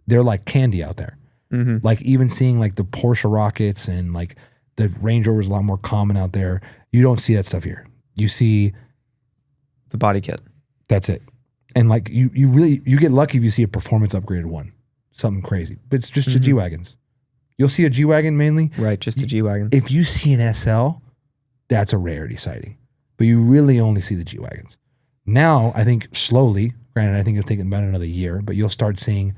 they're like candy out there. Mm-hmm. Like even seeing like the Porsche Rockets and like the Range Rover is a lot more common out there. You don't see that stuff here. You see the body kit. That's it. And like you get lucky if you see a performance upgraded one, something crazy. But it's just the G-Wagons. You'll see a G-Wagon mainly. Right, just the G-Wagons. If you see an SL, that's a rarity sighting. But you really only see the G-Wagons. Now, I think slowly, granted, I think it's taken about another year, but you'll start seeing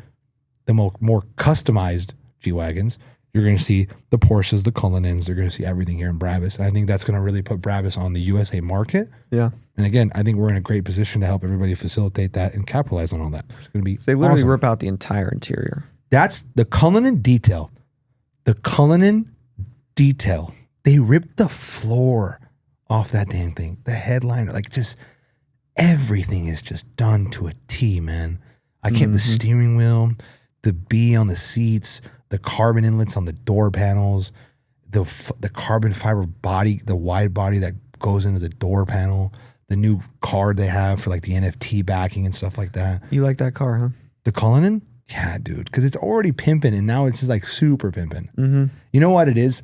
the more customized G-Wagons. You're going to see the Porsches, the Cullinans. You're going to see everything here in Brabus. And I think that's going to really put Brabus on the USA market. Yeah. And again, I think we're in a great position to help everybody facilitate that and capitalize on all that. It's going to be So they literally awesome. rip out the entire interior. That's the Cullinan detail. The Cullinan detail. They ripped the floor off that damn thing. The headliner, like just everything is just done to a T, man. I kept the steering wheel, the B on the seats, the carbon inlets on the door panels, the carbon fiber body, the wide body that goes into the door panel, the new card they have for like the NFT backing and stuff like that. You like that car, huh? The Cullinan? Yeah, dude, because it's already pimping and now it's just like super pimping. You know what it is?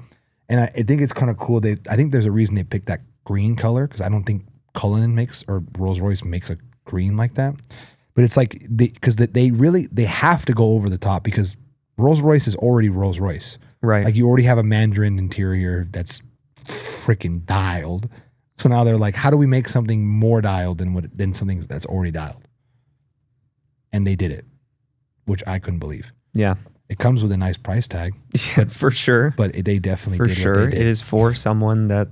And I think it's kind of cool. I think there's a reason they picked that green color because I don't think Cullinan makes or Rolls-Royce makes a green like that. But it's like because they have to go over the top because Rolls-Royce is already Rolls-Royce. Right. Like you already have a Mandarin interior that's freaking dialed. So now they're like, how do we make something more dialed than something that's already dialed? And they did it, which I couldn't believe. Yeah. It comes with a nice price tag. Yeah, for sure. But they definitely did what they did. It is for someone that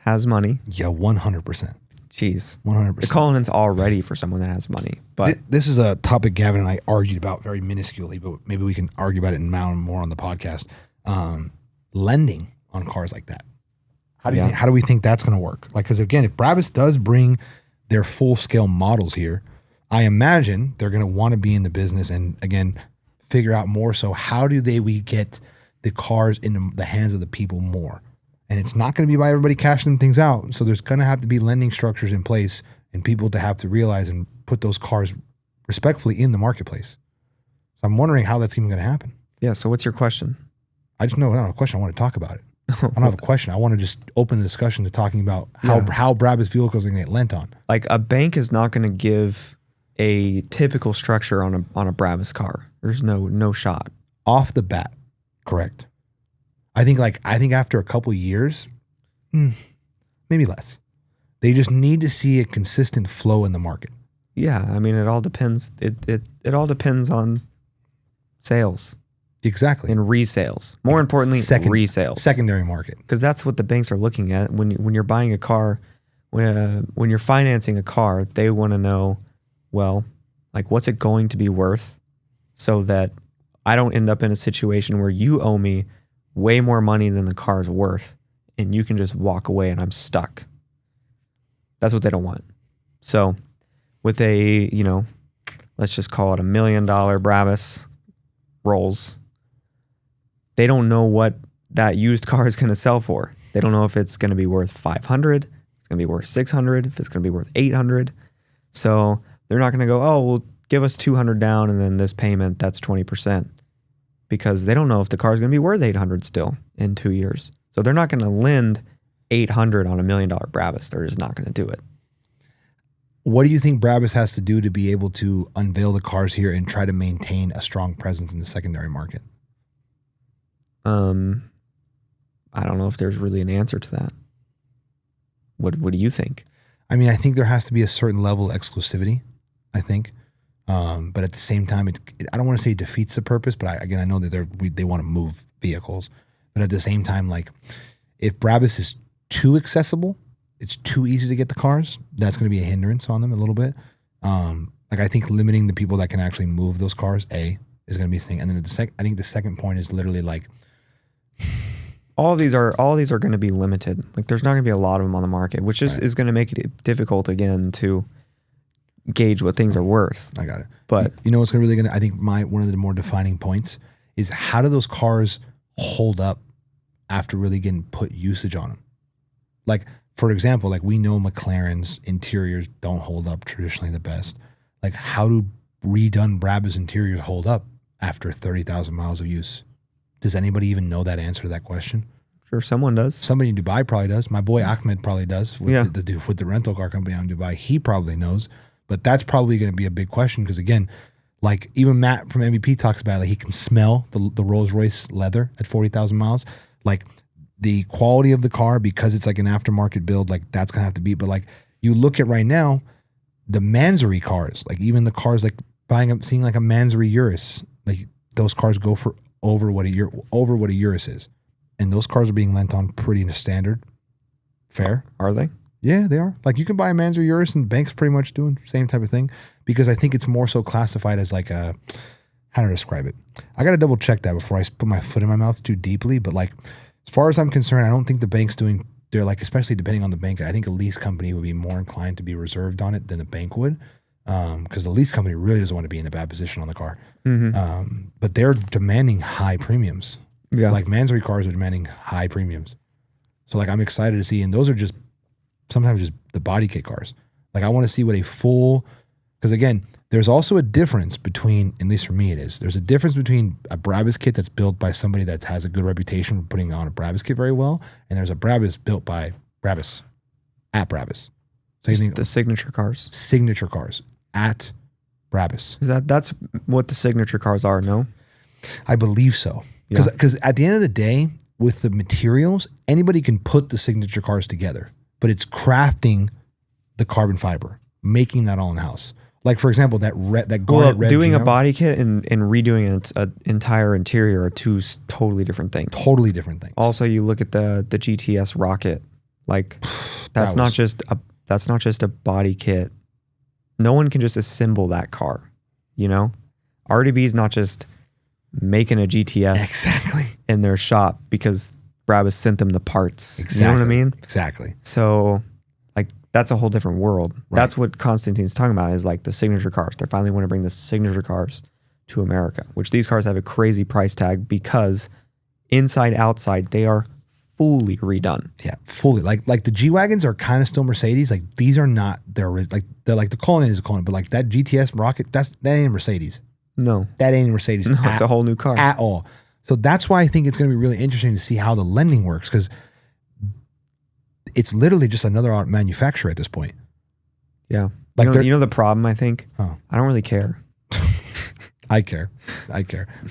has money. Yeah, 100%. Jeez. 100%. The call-in's all ready for someone that has money. But This is a topic Gavin and I argued about very minusculely, but maybe we can argue about it now more on the podcast. Lending on cars like that. How do we think that's going to work? Like, because again, if Brabus does bring their full-scale models here, I imagine they're going to want to be in the business and, again, figure out more so how do we get the cars in the hands of the people more. And it's not going to be by everybody cashing things out. So there's going to have to be lending structures in place and people to have to realize and put those cars respectfully in the marketplace. So I'm wondering how that's even going to happen. yeah, so what's your question? I don't have a question. I want to talk about it. I don't have a question. I want to just open the discussion to talking about how Brabus vehicles are going to get lent on. Like a bank is not going to give a typical structure on a Brabus car. There's no shot. Off the bat, correct. I think after a couple years, maybe less. They just need to see a consistent flow in the market. Yeah, I mean, it all depends. It all depends on sales. Exactly. And resales. More importantly, resales. Secondary market. Because that's what the banks are looking at. When you're buying a car, when you're financing a car, they want to know, well, like, what's it going to be worth so that I don't end up in a situation where you owe me way more money than the car's worth and you can just walk away and I'm stuck. That's what they don't want. So with a, let's just call it $1 million Brabus Rolls, they don't know what that used car is going to sell for. They don't know if it's going to be worth 500, it's going to be worth 600, if it's going to be worth 800. So they're not going to go, oh, well, give us 200 down and then this payment, that's 20%. Because they don't know if the car is going to be worth 800 still in 2 years. So they're not going to lend 800 on $1 million Brabus. They're just not going to do it. What do you think Brabus has to do to be able to unveil the cars here and try to maintain a strong presence in the secondary market? I don't know if there's really an answer to that. What do you think? I mean, I think there has to be a certain level of exclusivity, I think. But at the same time, I don't want to say it defeats the purpose, but I know that they want to move vehicles. But at the same time, like, if Brabus is too accessible, it's too easy to get the cars, that's going to be a hindrance on them a little bit. Like, I think limiting the people that can actually move those cars, is going to be a thing. And then I think the second point is literally like, all these are going to be limited. Like, there's not going to be a lot of them on the market, which is going to make it difficult again to gauge what things are worth. I got it. But you know what's really going to, I think one of the more defining points is how do those cars hold up after really getting put usage on them? Like, for example, like, we know McLaren's interiors don't hold up traditionally the best. Like, how do redone Brabus interiors hold up after 30,000 miles of use? Does anybody even know that answer to that question? Sure, someone does. Somebody in Dubai probably does. My boy Ahmed probably does with the rental car company out in Dubai. He probably knows. But that's probably going to be a big question because, again, like, even Matt from MVP talks about it, like, he can smell the Rolls-Royce leather at 40,000 miles. Like, the quality of the car, because it's like an aftermarket build, like, that's going to have to be. But, like, you look at right now, the Monterey cars, like, even the cars, like, seeing like a Monterey Urus, like, those cars go for over what a Urus is. And those cars are being lent on pretty standard. Fair. Are they? Yeah, they are. Like, you can buy a Monterey Urus and the bank's pretty much doing the same type of thing because I think it's more so classified as like a, how to describe it? I got to double check that before I put my foot in my mouth too deeply. But, like, as far as I'm concerned, I don't think the bank's doing, they're like, especially depending on the bank, I think a lease company would be more inclined to be reserved on it than a bank would. Because the lease company really doesn't want to be in a bad position on the car. Mm-hmm. But they're demanding high premiums. Yeah. Like, Monterey cars are demanding high premiums. So, like, I'm excited to see, and those are just sometimes just the body kit cars. Like, I want to see what a full, because again, there's also a difference between, at least for me it is, there's a difference between a Brabus kit that's built by somebody that has a good reputation for putting on a Brabus kit very well, and there's a Brabus built by Brabus, at Brabus. So the signature cars. Signature cars at Brabus. That's what the signature cars are, no? I believe so. Because at the end of the day, with the materials, anybody can put the signature cars together, but it's crafting the carbon fiber, making that all in-house. Like, for example, that garnet red. Doing a body kit and redoing an entire interior are two totally different things. Totally different things. Also, you look at the GTS rocket. Like, that's not just That's not just a body kit. No one can just assemble that car, you know? RDB is not just making a GTS Exactly. in their shop because Brabus sent them the parts. Exactly. You know what I mean? Exactly. So like that's a whole different world. Right. That's what Constantine's talking about is like the signature cars. They finally want to bring the signature cars to America, which these cars have a crazy price tag because inside, outside, they are fully redone. Yeah, fully. Like the G-Wagons are kind of still Mercedes. Like these are not they're like the Cullinan is a Cullinan, but like that GTS Rocket, that ain't a Mercedes. No. That ain't a Mercedes. No, it's a whole new car. At all. So that's why I think it's going to be really interesting to see how the lending works because it's literally just another manufacturer at this point. Yeah. Like you know the problem, I think? Oh. I don't really care. I care.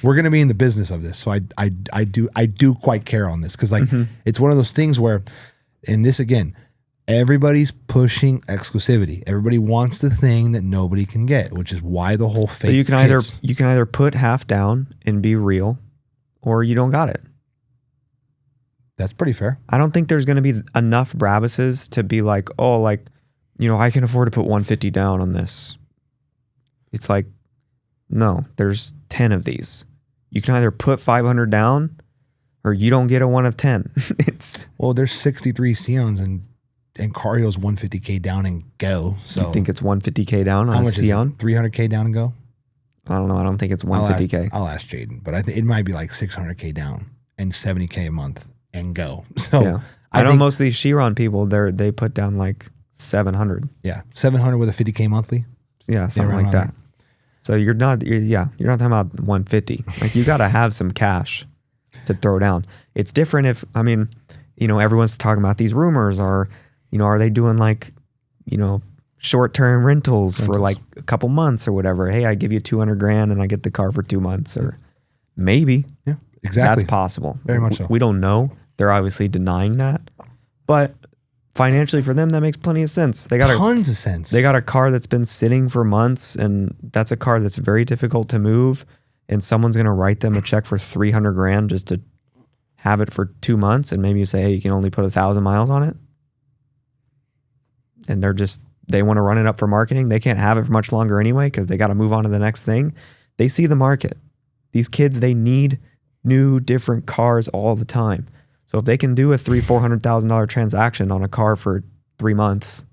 We're going to be in the business of this. So I do quite care on this because like it's one of those things where, and this again, everybody's pushing exclusivity. Everybody wants the thing that nobody can get, which is why the whole fake So you can either put half down and be real or you don't got it. That's pretty fair. I don't think there's going to be enough Brabuses to be like, oh, like, you know, I can afford to put 150 down on this. It's like, no, there's 10 of these. You can either put 500 down or you don't get a 1 of 10. Well, there's 63 Sions and Cario's 150K down and go. So you think it's 150K down on a Sion? 300K down and go? I don't know. I don't think it's 150K. I'll ask Jaden, but I think it might be like 600K down and 70K a month and go. So yeah. I know most of these Chiron people, they put down like 700. Yeah, 700 with a 50K monthly. Yeah, something like that. So you're not talking about 150. Like you got to have some cash to throw down. It's different if, I mean, you know, everyone's talking about these rumors are, you know, are they doing like, you know, short-term rentals for like a couple months or whatever? Hey, I give you 200 grand and I get the car for 2 months or maybe. Yeah, exactly. That's possible. Very much so. We don't know. They're obviously denying that, but financially for them, that makes plenty of sense. They got tons of sense. They got a car that's been sitting for months and that's a car that's very difficult to move. And someone's going to write them a check for 300 grand just to have it for 2 months. And maybe you say, hey, you can only put 1,000 miles on it. And they want to run it up for marketing. They can't have it for much longer anyway, because they got to move on to the next thing. They see the market. These kids, they need new, different cars all the time. So if they can do a $300,000-$400,000 transaction on a car for 3 months,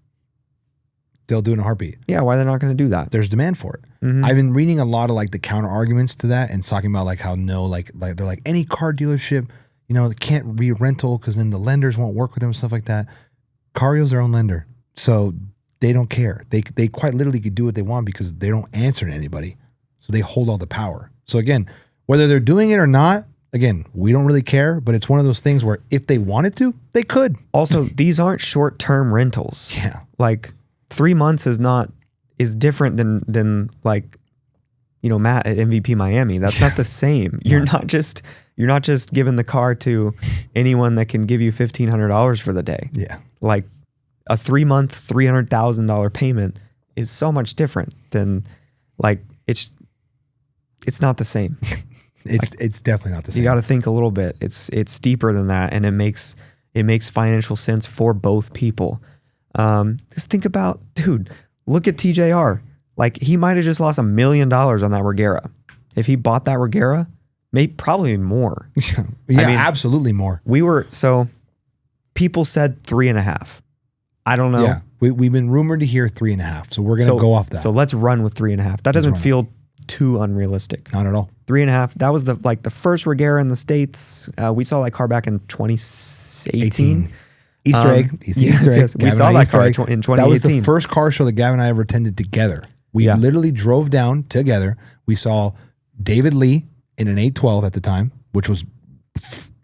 they'll do it in a heartbeat. Yeah, why they're not going to do that? There's demand for it. Mm-hmm. I've been reading a lot of like the counter arguments to that and talking about like how like they're like any car dealership, you know, they can't be rental because then the lenders won't work with them and stuff like that. Cario's their own lender, so they don't care. They quite literally could do what they want because they don't answer to anybody, so they hold all the power. So again, whether they're doing it or not, again, we don't really care, but it's one of those things where if they wanted to, they could. Also, these aren't short-term rentals. Yeah. Like 3 months is different than like, you know, Matt at MVP Miami. That's not the same. You're not just giving the car to anyone that can give you $1,500 for the day. Yeah. Like a 3 month, $300,000 payment is so much different than like, it's not the same. It's definitely not the same. You got to think a little bit. It's steeper than that, and it makes financial sense for both people. Just think about, dude, look at TJR. Like he might have just lost $1 million on that Reggera. If he bought that Reggera, probably more. Yeah, I mean, absolutely more. So people said 3.5. I don't know. Yeah, we've been rumored to hear 3.5. So we're going to go off that. So let's run with 3.5. That doesn't feel too unrealistic. Not at all. 3.5. That was the first Reggera in the States. We saw that car back in 2018. Easter egg. Yes. We saw that car in 2018. That was the first car show that Gavin and I ever attended together. We literally drove down together. We saw David Lee in an 812 at the time, which was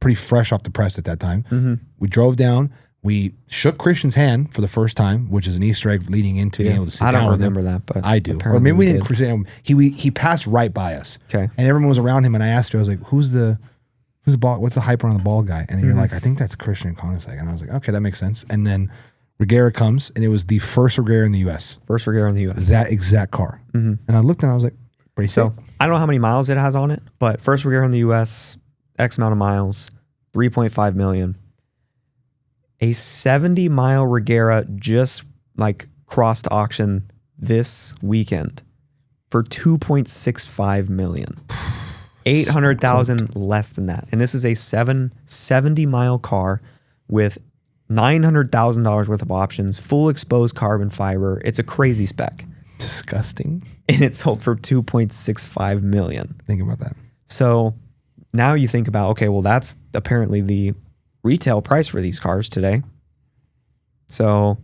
pretty fresh off the press at that time. Mm-hmm. We drove down. We shook Christian's hand for the first time, which is an Easter egg leading into being able to sit down with him. I don't remember that, but I do. Or maybe we didn't. He passed right by us. Okay. And everyone was around him, and I asked her, I was like, who's the ball? What's the hyper on the ball guy? And you're like, I think that's Christian Koenigsegg. And I was like, okay, that makes sense. And then Reggera comes, and it was the first Reggera in the U.S. First Reggera in the U.S. That exact car. Mm-hmm. And I looked and I was like, pretty sick. I don't know how many miles it has on it, but first Reggera in the U.S., X amount of miles, 3.5 million. A 70-mile Reggera just like crossed auction this weekend for 2.65 million. 800,000 less than that. And this is a 70-mile car with $900,000 worth of options, full exposed carbon fiber. It's a crazy spec. Disgusting. And it sold for 2.65 million. Think about that. So now you think about, okay, well, that's apparently the retail price for these cars today. So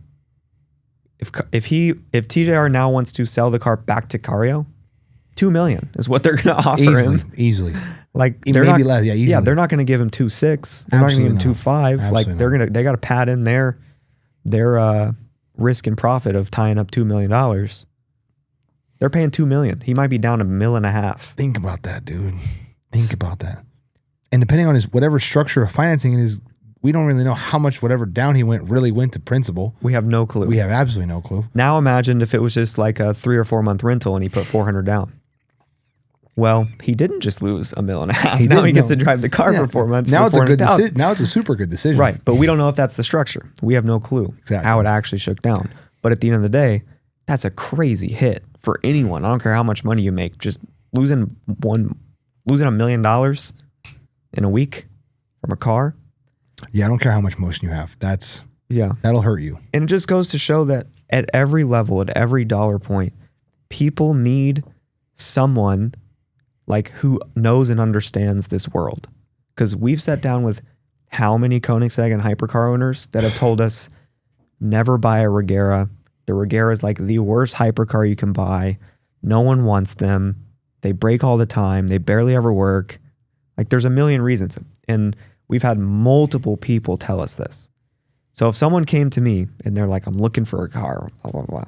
if TJR now wants to sell the car back to Cario, $2 million is what they're going to offer him. Easily. Like they're maybe less. Yeah, easily. Yeah, they're not going to give him 2.6. They're not going to give him 2.5. Like they got to pad in their risk and profit of tying up $2 million. They're paying $2 million. He might be down $1.5 million. Think about that, dude. Think about that. And depending on his whatever structure of financing it is, we don't really know how much whatever down he went really went to principal. We have no clue. We have absolutely no clue. Now imagine if it was just like a 3 or 4 month rental and he put $400 down. Well, he didn't just lose $1.5 million. Now he gets to drive the car for 4 months. Now it's a good decision. Now it's a super good decision. Right. But we don't know if that's the structure. We have no clue how it actually shook down. But at the end of the day, that's a crazy hit for anyone. I don't care how much money you make. Just losing $1 million in a week from a car. Yeah, I don't care how much motion you have. That'll hurt you. And it just goes to show that at every level, at every dollar point, people need someone like who knows and understands this world. Because we've sat down with how many Koenigsegg and hypercar owners that have told us never buy a Reggera. The Reggera is like the worst hypercar you can buy. No one wants them. They break all the time. They barely ever work. Like there's a million reasons. And we've had multiple people tell us this. So if someone came to me and they're like, I'm looking for a car, blah, blah, blah,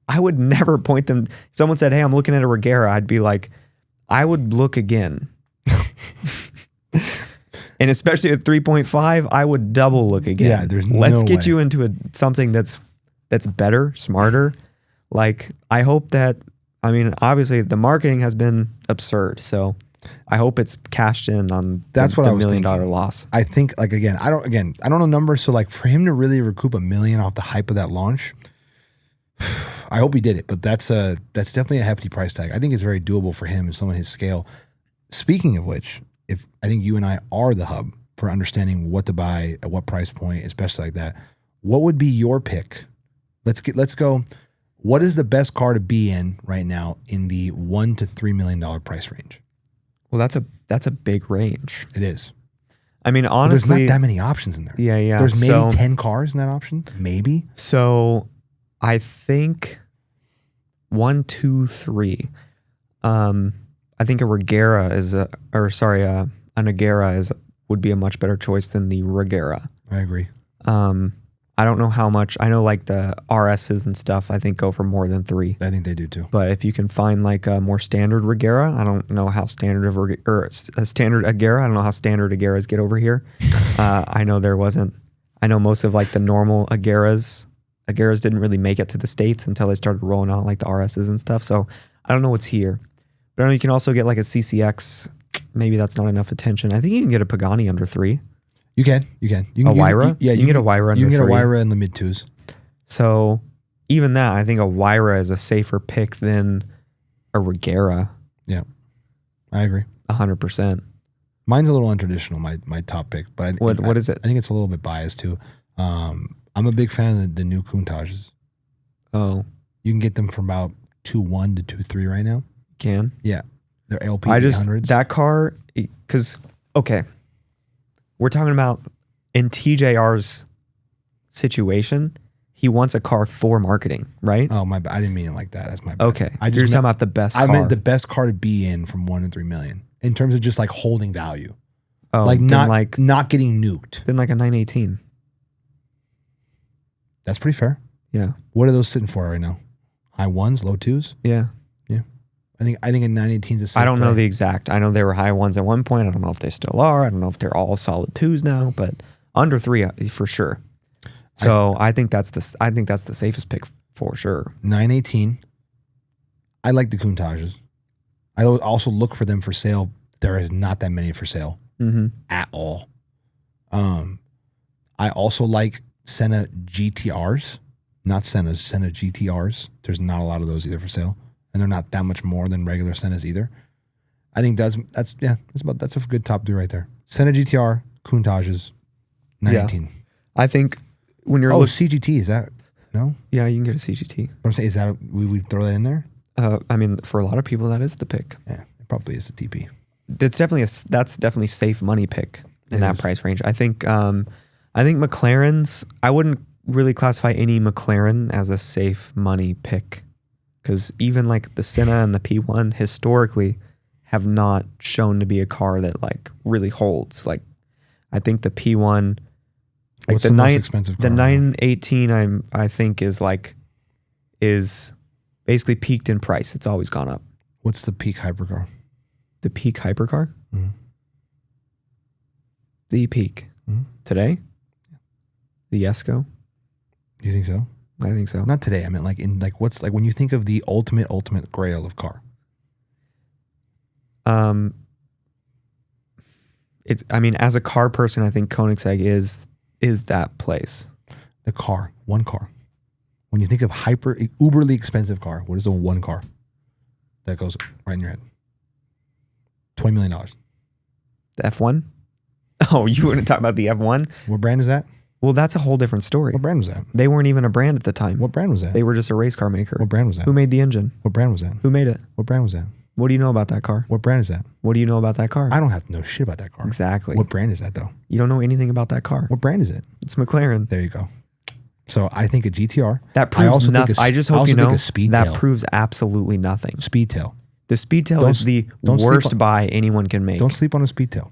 I would never point them. If someone said, hey, I'm looking at a Reggera, I'd be like, I would look again. And especially at 3.5, I would double look again. Yeah, there's Let's no get way. you into something that's better, smarter. Like, I hope that, I mean, obviously the marketing has been absurd. So I hope it's cashed in on that's the what I was $1 million thinking. loss. I think like, I don't know numbers. So like for him to really recoup $1 million off the hype of that launch, I hope he did it, but that's definitely a hefty price tag. I think it's very doable for him and someone his scale. Speaking of which, if I think you and I are the hub for understanding what to buy at what price point, especially like that, what would be your pick? Let's go. What is the best car to be in right now in the $1 to $3 million price range? Well, that's a big range. It is. I mean, Well, honestly, there's not that many options in there. Yeah. There's maybe 10 cars in that option, maybe. So I think 1, 2, 3. I think a Reggera an Reggera would be a much better choice than the Reggera. I agree. I don't know how much. I know like the RSs and stuff, I think go for more than 3. I think they do too. But if you can find like a more standard Reggera, I don't know how standard a standard Reggera. I don't know how standard Reggeras get over here. I know most of like the normal Reggeras didn't really make it to the States until they started rolling out like the RSs and stuff. So I don't know what's here. But I know you can also get like a CCX. Maybe that's not enough attention. I think you can get a Pagani under 3. You can. A Huayra? Yeah, you can get a Huayra under 3. You can get a Huayra in the mid 2s. So even that, I think a Huayra is a safer pick than a Reggera. Yeah, I agree. 100%. Mine's a little untraditional, my top pick. But What is it? I think it's a little bit biased too. I'm a big fan of the new Countages. Oh. You can get them from about 2.1 to 2.3 right now. Can? Yeah. They're LP I 800s. that car, because, okay, we're talking about in TJR's situation, he wants a car for marketing, right? Oh, my bad. I didn't mean it like that. That's my bad. Okay. You're just talking about the best car. I meant the best car to be in from 1 to 3 million in terms of just like holding value. Oh, like then not getting nuked. Then like a 918. That's pretty fair. Yeah. What are those sitting for right now? High 1s, low 2s? Yeah. I think a 918 is a safe I don't know play. the exact. I know they were high 1s at one point. I don't know if they still are. I don't know if they're all solid 2s now, but under 3 for sure. So I think that's the safest pick for sure. 918. I like the Countages. I also look for them for sale. There is not that many for sale at all. I also like Senna GTRs. not Sennas, Senna GTRs. There's not a lot of those either for sale, and they're not that much more than regular Sennas either. I think that's a good top 3 right there. Senna GTR, Countages, 19. Yeah. I think when you're CGT, is that no? Yeah, you can get a CGT. But I'm saying, is that we throw that in there? I mean, for a lot of people, that is the pick. Yeah, it probably is a TP. That's definitely safe money pick in that price range. I think McLarens. I wouldn't really classify any McLaren as a safe money pick, because even like the Senna and the P1 historically have not shown to be a car that like really holds. Like, I think the P1, like what's the most expensive car? The 918, I think is basically peaked in price. It's always gone up. What's the peak hypercar? The peak hypercar? Mm-hmm. The peak. Mm-hmm. Today? The Yesco? You think so? I think so. Not today. I mean, like what's like when you think of the ultimate grail of car? As a car person, I think Koenigsegg is that place. The car, one car. When you think of uberly expensive car, what is the one car that goes right in your head? $20 million. The F1? Oh, you want to talk about the F1? What brand is that? Well, that's a whole different story. What brand was that? They weren't even a brand at the time. What brand was that? They were just a race car maker. What brand was that? Who made the engine? What brand was that? Who made it? What brand was that? What do you know about that car? What brand is that? What do you know about that car? I don't have to know shit about that car. Exactly. What brand is that though? You don't know anything about that car. What brand is it? It's McLaren. There you go. So I think a GTR. That proves nothing. I just hope you know that Speedtail. proves absolutely nothing. Speedtail. The Speedtail is the worst buy anyone can make. Don't sleep on a Speedtail.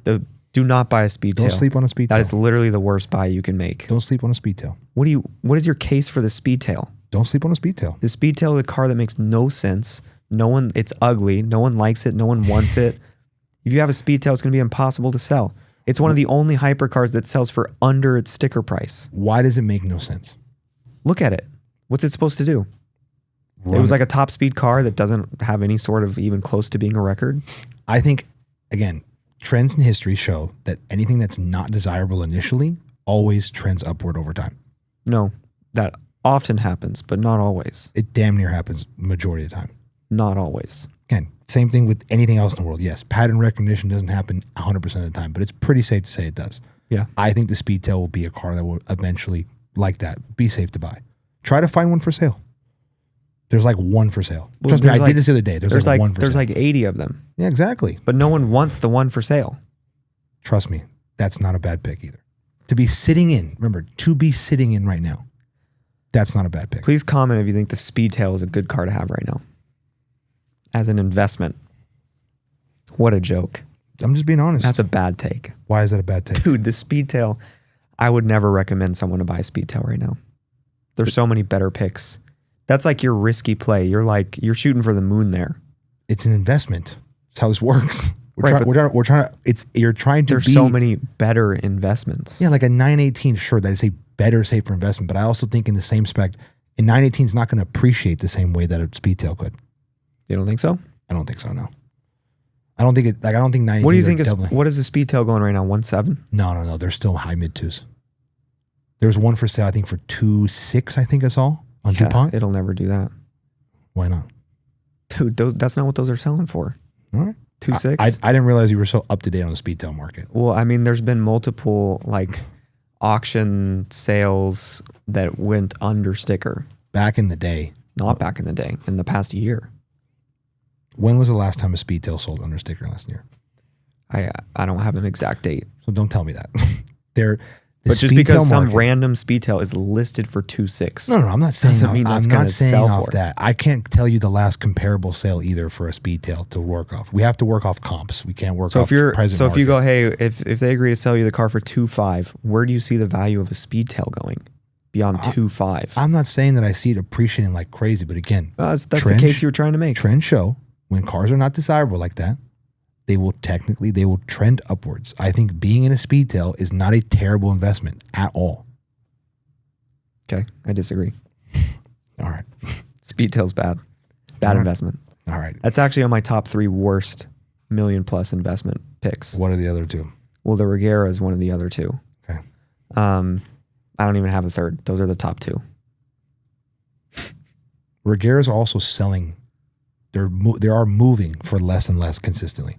Do not buy a Speedtail. Don't sleep on a Speedtail. That is literally the worst buy you can make. Don't sleep on a Speedtail. What is your case for the Speedtail? Don't sleep on a Speedtail. The Speedtail is a car that makes no sense. It's ugly. No one likes it. No one wants it. If you have a Speedtail, it's going to be impossible to sell. It's one of the only hypercars that sells for under its sticker price. Why does it make no sense? Look at it. What's it supposed to do? It was like a top speed car that doesn't have any sort of even close to being a record. I think, again, trends in history show that anything that's not desirable initially always trends upward over time. No, that often happens, but not always. It damn near happens majority of the time. Not always. Again, same thing with anything else in the world. Yes, pattern recognition doesn't happen 100% of the time, but it's pretty safe to say it does. Yeah. I think the Speedtail will be a car that will eventually, like that, be safe to buy. Try to find one for sale. There's like one for sale. Well, Trust me, I did this the other day. There's like one for sale. There's like 80 of them. Yeah, exactly. But no one wants the one for sale. Trust me, that's not a bad pick either. To be sitting in, remember, to be sitting in right now, that's not a bad pick. Please comment if you think the Speedtail is a good car to have right now. As an investment. What a joke. I'm just being honest. That's a bad take. Why is that a bad take? Dude, the Speedtail, I would never recommend someone to buy a Speedtail right now. There's so many better picks. That's like your risky play. You're shooting for the moon there. It's an investment. That's how this works. You're trying to There's so many better investments. Yeah, like a 918, sure, that is a better, safer investment. But I also think in the same spec, a 918 is not going to appreciate the same way that a Speedtail could. You don't think so? I don't think so, no. I don't think 918. What do you think what is the Speedtail going right now? 1.7? No. They're still high mid twos. There's one for sale, I think, for 2.6, I think I saw on DuPont. It'll never do that. Why not? Dude, that's not what those are selling for. All right. 2.6? I didn't realize you were so up to date on the Speedtail market. Well, I mean, there's been multiple like auction sales that went under sticker. Back in the day. Not back in the day, in the past year. When was the last time a Speedtail sold under sticker last year? I don't have an exact date. So don't tell me that. But just because some random Speedtail is listed for 2.6. No, I'm not saying I'm not saying off that. I can't tell you the last comparable sale either for a Speedtail to work off. We have to work off comps. We can't work off present market. So if you go, hey, if they agree to sell you the car for 2.5, where do you see the value of a Speedtail going beyond 2.5? I'm not saying that I see it appreciating like crazy, but again, that's the case you were trying to make. Trends show when cars are not desirable like that, they will trend upwards. I think being in a Speedtail is not a terrible investment at all. Okay, I disagree. All right. Speedtail's bad. Bad investment. All right. That's actually on my top 3 worst $1 million+ investment picks. What are the other 2? Well, the Reggera is one of the other 2. Okay. I don't even have a third. Those are the top 2. Reggera's also selling. They are moving for less and less consistently.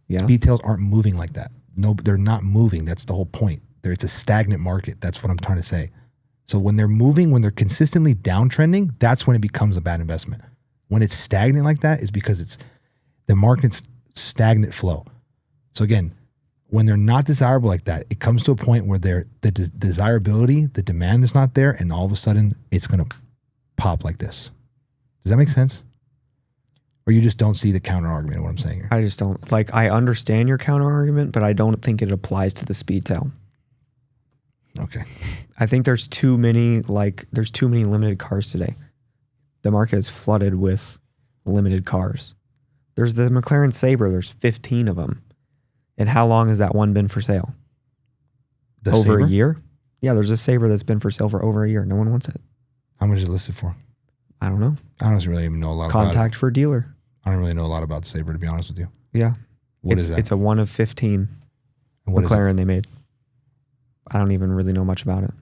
Yeah. Details aren't moving like that. No, they're not moving. That's the whole point. It's a stagnant market. That's what I'm trying to say. So when they're moving, when they're consistently downtrending, that's when it becomes a bad investment. When it's stagnant like that is because the market's stagnant flow. So again, when they're not desirable like that, it comes to a point where the desirability, the demand is not there, and all of a sudden it's going to pop like this. Does that make sense? Or you just don't see the counter argument of what I'm saying here? I just don't I understand your counter argument, but I don't think it applies to the Speedtail. Okay. I think there's too many limited cars today. The market is flooded with limited cars. There's the McLaren Sabre. There's 15 of them. And how long has that one been for sale? Over Sabre? a year? Yeah, there's a Sabre that's been for sale for over a year. No one wants it. How much is it listed for? I don't know. I don't really even know a lot about it. Contact for dealer. I don't really know a lot about the Sabre, to be honest with you. Yeah. What is that? It's a one of 15 McLaren they made. I don't even really know much about it.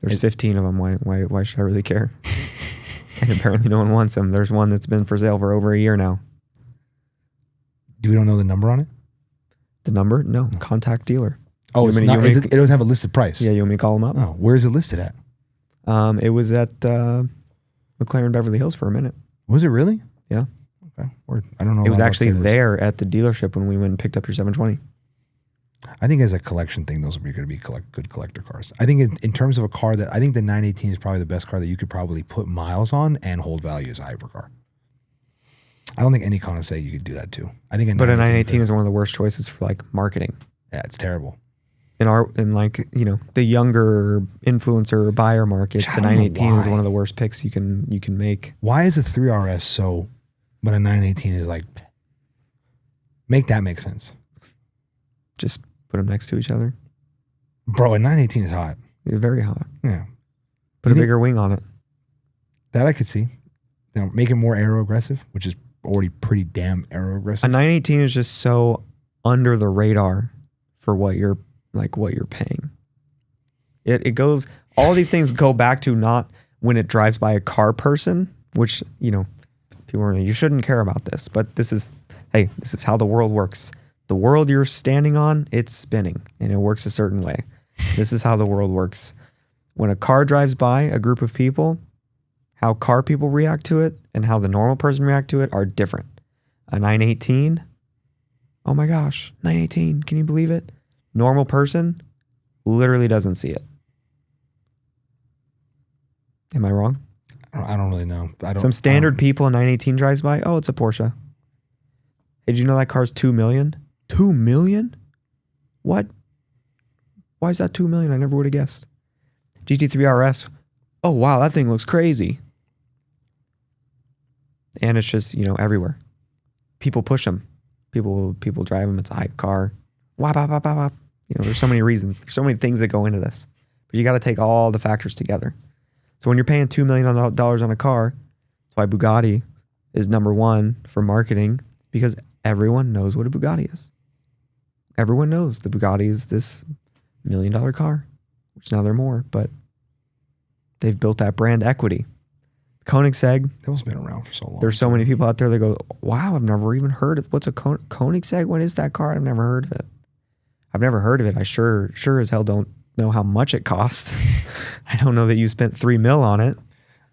There's 15 of them. Why should I really care? And apparently no one wants them. There's one that's been for sale for over a year now. Do we don't know the number on it? The number? No. Contact dealer. Oh, it doesn't have a listed price. Yeah, you want me to call them up? Oh, where is it listed at? It was at McLaren Beverly Hills for a minute. Was it really? Yeah. Okay. Word. I don't know. It was actually there at the dealership when we went and picked up your 720. I think as a collection thing, those would be going to be good collector cars. I think in terms of a car I think the 918 is probably the best car that you could probably put miles on and hold value as a hypercar. I don't think any Koenigsegg you could do that too. I think a 918 is one of the worst choices for marketing. Yeah, it's terrible. In the younger influencer or buyer market, the 918 is one of the worst picks you can make. Why is a 3RS but a 918 is make that make sense? Just put them next to each other. Bro, a 918 is hot. It's very hot. Yeah. Put a bigger wing on it. That I could see. Make it more aero aggressive, which is already pretty damn aero aggressive. A 918 is just so under the radar for what you're paying. It goes, all these things go back to not when it drives by a car person, which, people are you shouldn't care about this, but this is how the world works. The world you're standing on, it's spinning and it works a certain way. This is how the world works. When a car drives by a group of people, how car people react to it and how the normal person react to it are different. A 918, oh my gosh, 918, can you believe it? Normal person literally doesn't see it. Am I wrong? I don't really know. Some standard people, a 918 drives by, oh, it's a Porsche. Hey, did you know that car's $2 million? $2 million? What? Why is that $2 million? I never would have guessed. GT3 RS, oh wow, that thing looks crazy. And it's just, everywhere. People push them. People drive them. It's a hype car. Wop, wop, wop, wop, wop. There's so many reasons. There's so many things that go into this. But you got to take all the factors together. So when you're paying $2 million on a car, that's why Bugatti is number one for marketing, because everyone knows what a Bugatti is. Everyone knows the Bugatti is this $1 million car, which now they're more, but they've built that brand equity. Koenigsegg. Those have been around for so long. There's so many people out there that go, wow, I've never even heard of what's a Koenigsegg? What is that car? I've never heard of it. I've never heard of it. I sure as hell don't know how much it costs. I don't know that you spent $3 million on it.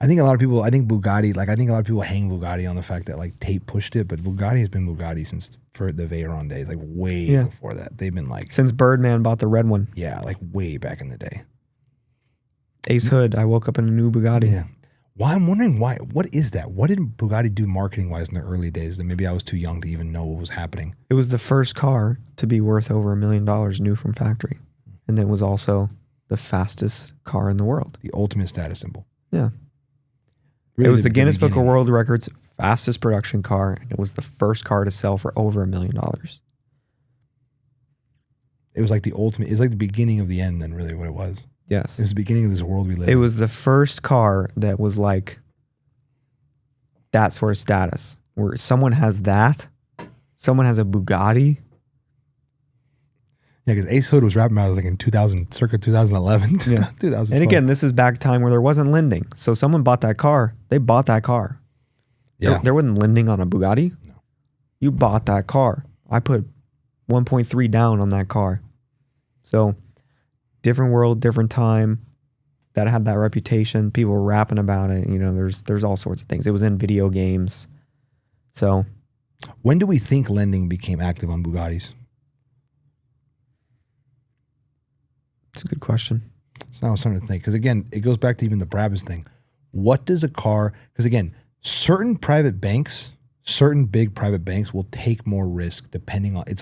I think Bugatti, I think a lot of people hang Bugatti on the fact that Tate pushed it, but Bugatti has been Bugatti since for the Veyron days, way before that. They've been since Birdman bought the red one. Yeah, way back in the day. Ace Hood, I woke up in a new Bugatti. Yeah. Why? I'm wondering why. What is that? What did Bugatti do marketing wise in the early days that maybe I was too young to even know what was happening? It was the first car to be worth over $1 million new from factory. And it was also the fastest car in the world. The ultimate status symbol. Yeah. Really it was the Guinness Book of World Records fastest production car, and it was the first car to sell for over $1 million. It was like the ultimate. It's like the beginning of the end. Then really, what it was. Yes, it was the beginning of this world we live in. It was the first car that was that sort of status, where someone has that, someone has a Bugatti. Yeah, Yeah, because Ace Hood was rapping about it like in 2000, circa 2011, Yeah. 2012. And again, this is back time where there wasn't lending. So someone bought that car. They bought that car. Yeah. There wasn't lending on a Bugatti. No. You bought that car. I put 1.3 down on that car. So different world, different time. That had that reputation. People were rapping about it. You know, there's all sorts of things. It was in video games. So when do we think lending became active on Bugattis? it's a good question. So I was starting to think, because again, it goes back to even the Brabus thing. What does a car, because again, certain private banks, certain big private banks will take more risk depending on, it's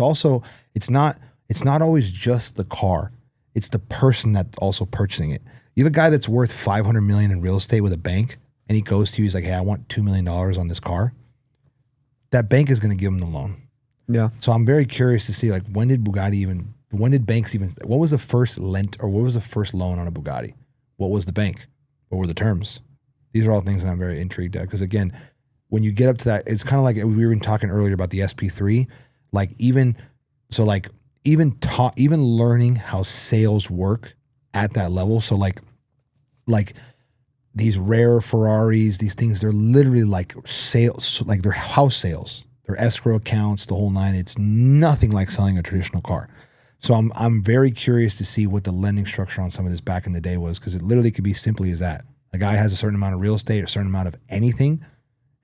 not always just the car. It's the person that's also purchasing it. You have a guy that's worth $500 million in real estate with a bank, and he goes to you, he's like, hey, I want $2 million on this car. That bank is going to give him the loan. Yeah. So I'm very curious to see, like, when did banks even, what was the first loan on a Bugatti? What was the bank? What were the terms? These are all things that I'm very intrigued at. Because again, when you get up to that, it's kind of like we were talking earlier about the SP3, like even learning how sales work at that level. So like these rare Ferraris, these things, they're literally like sales, like they're house sales, they're escrow accounts, the whole nine. It's nothing like selling a traditional car. So I'm very curious to see what the lending structure on some of this back in the day was, because it literally could be simply as that. A guy has a certain amount of real estate, a certain amount of anything,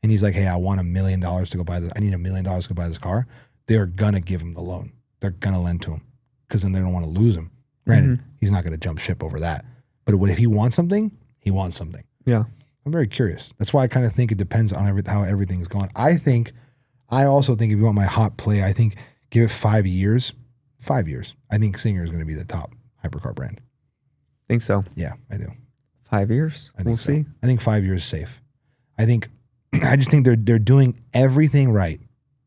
and he's like, hey, I want $1 million to go buy this. I need $1 million to go buy this car. They're gonna give him the loan. They're gonna lend to him, because then they don't want to lose him. Granted, he's not gonna jump ship over that. But if he wants something, he wants something. Yeah. I'm very curious. That's why I kind of think it depends on how everything's going. I also think if you want my hot play, I think give it 5 years. 5 years. I think Czinger is going to be the top hypercar brand. Think so. Yeah, I do. 5 years. We'll see. I think 5 years is safe. I just think they're doing everything right.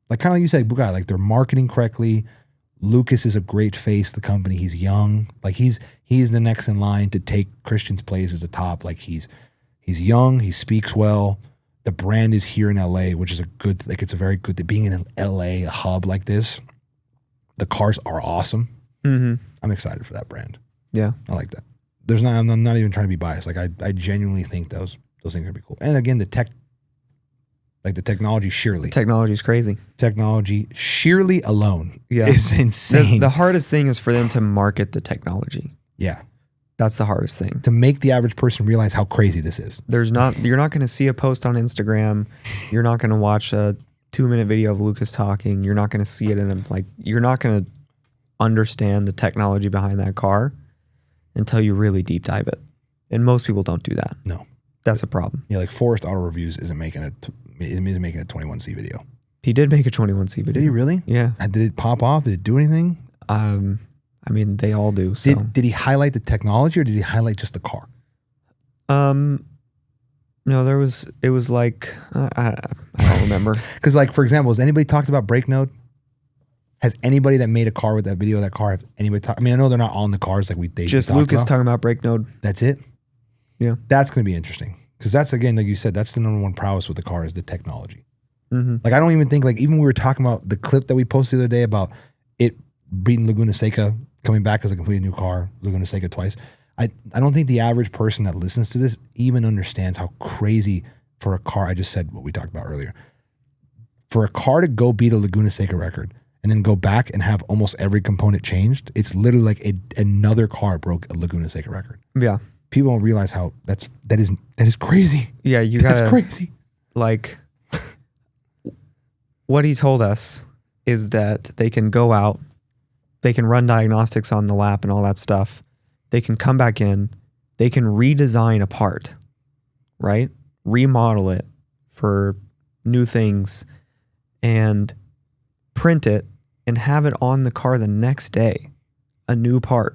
Like kind of like you said, Bugatti, like they're marketing correctly. Lucas is a great face, the company. He's young. Like he's the next in line to take Christian's place as a top. Like he's young, he speaks well. The brand is here in LA, which is it's a very good, being in LA, a hub like this. The cars are awesome. Mm-hmm. I'm excited for that brand. Yeah. I like that. I'm not even trying to be biased. Like I genuinely think those things are gonna be cool. And again, the technology sheerly. Technology is crazy. Technology sheerly alone is insane. The hardest thing is for them to market the technology. Yeah. That's the hardest thing. To make the average person realize how crazy this is. You're not going to see a post on Instagram. You're not going to watch a 2-minute video of Lucas talking. You're not going to see it you're not going to understand the technology behind that car until you really deep dive it. And most people don't do that. No. That's a problem. Yeah, like Forrest Auto Reviews isn't making a 21C video. He did make a 21C video. Did he really? Yeah. Did it pop off? Did it do anything? I mean, they all do. So. Did he highlight the technology or did he highlight just the car? No, it was like, I don't remember. Because like, for example, has anybody talked about brake node? Has anybody that made a car with that video of that car, I know they're not on the cars like just Lucas talking about brake node. That's it? Yeah. That's going to be interesting. Because that's, again, like you said, that's the number one prowess with the car is the technology. Mm-hmm. Like, I don't even think, like, even we were talking about the clip that we posted the other day about it beating Laguna Seca, coming back as a completely new car, Laguna Seca twice. I don't think the average person that listens to this even understands how crazy for a car, I just said what we talked about earlier, for a car to go beat a Laguna Seca record and then go back and have almost every component changed, it's literally like another car broke a Laguna Seca record. Yeah. People don't realize how that is crazy. Yeah, that's crazy. Like, what he told us is that they can go out, they can run diagnostics on the lap and all that stuff. They can come back in, they can redesign a part, right? Remodel it for new things and print it and have it on the car the next day, a new part.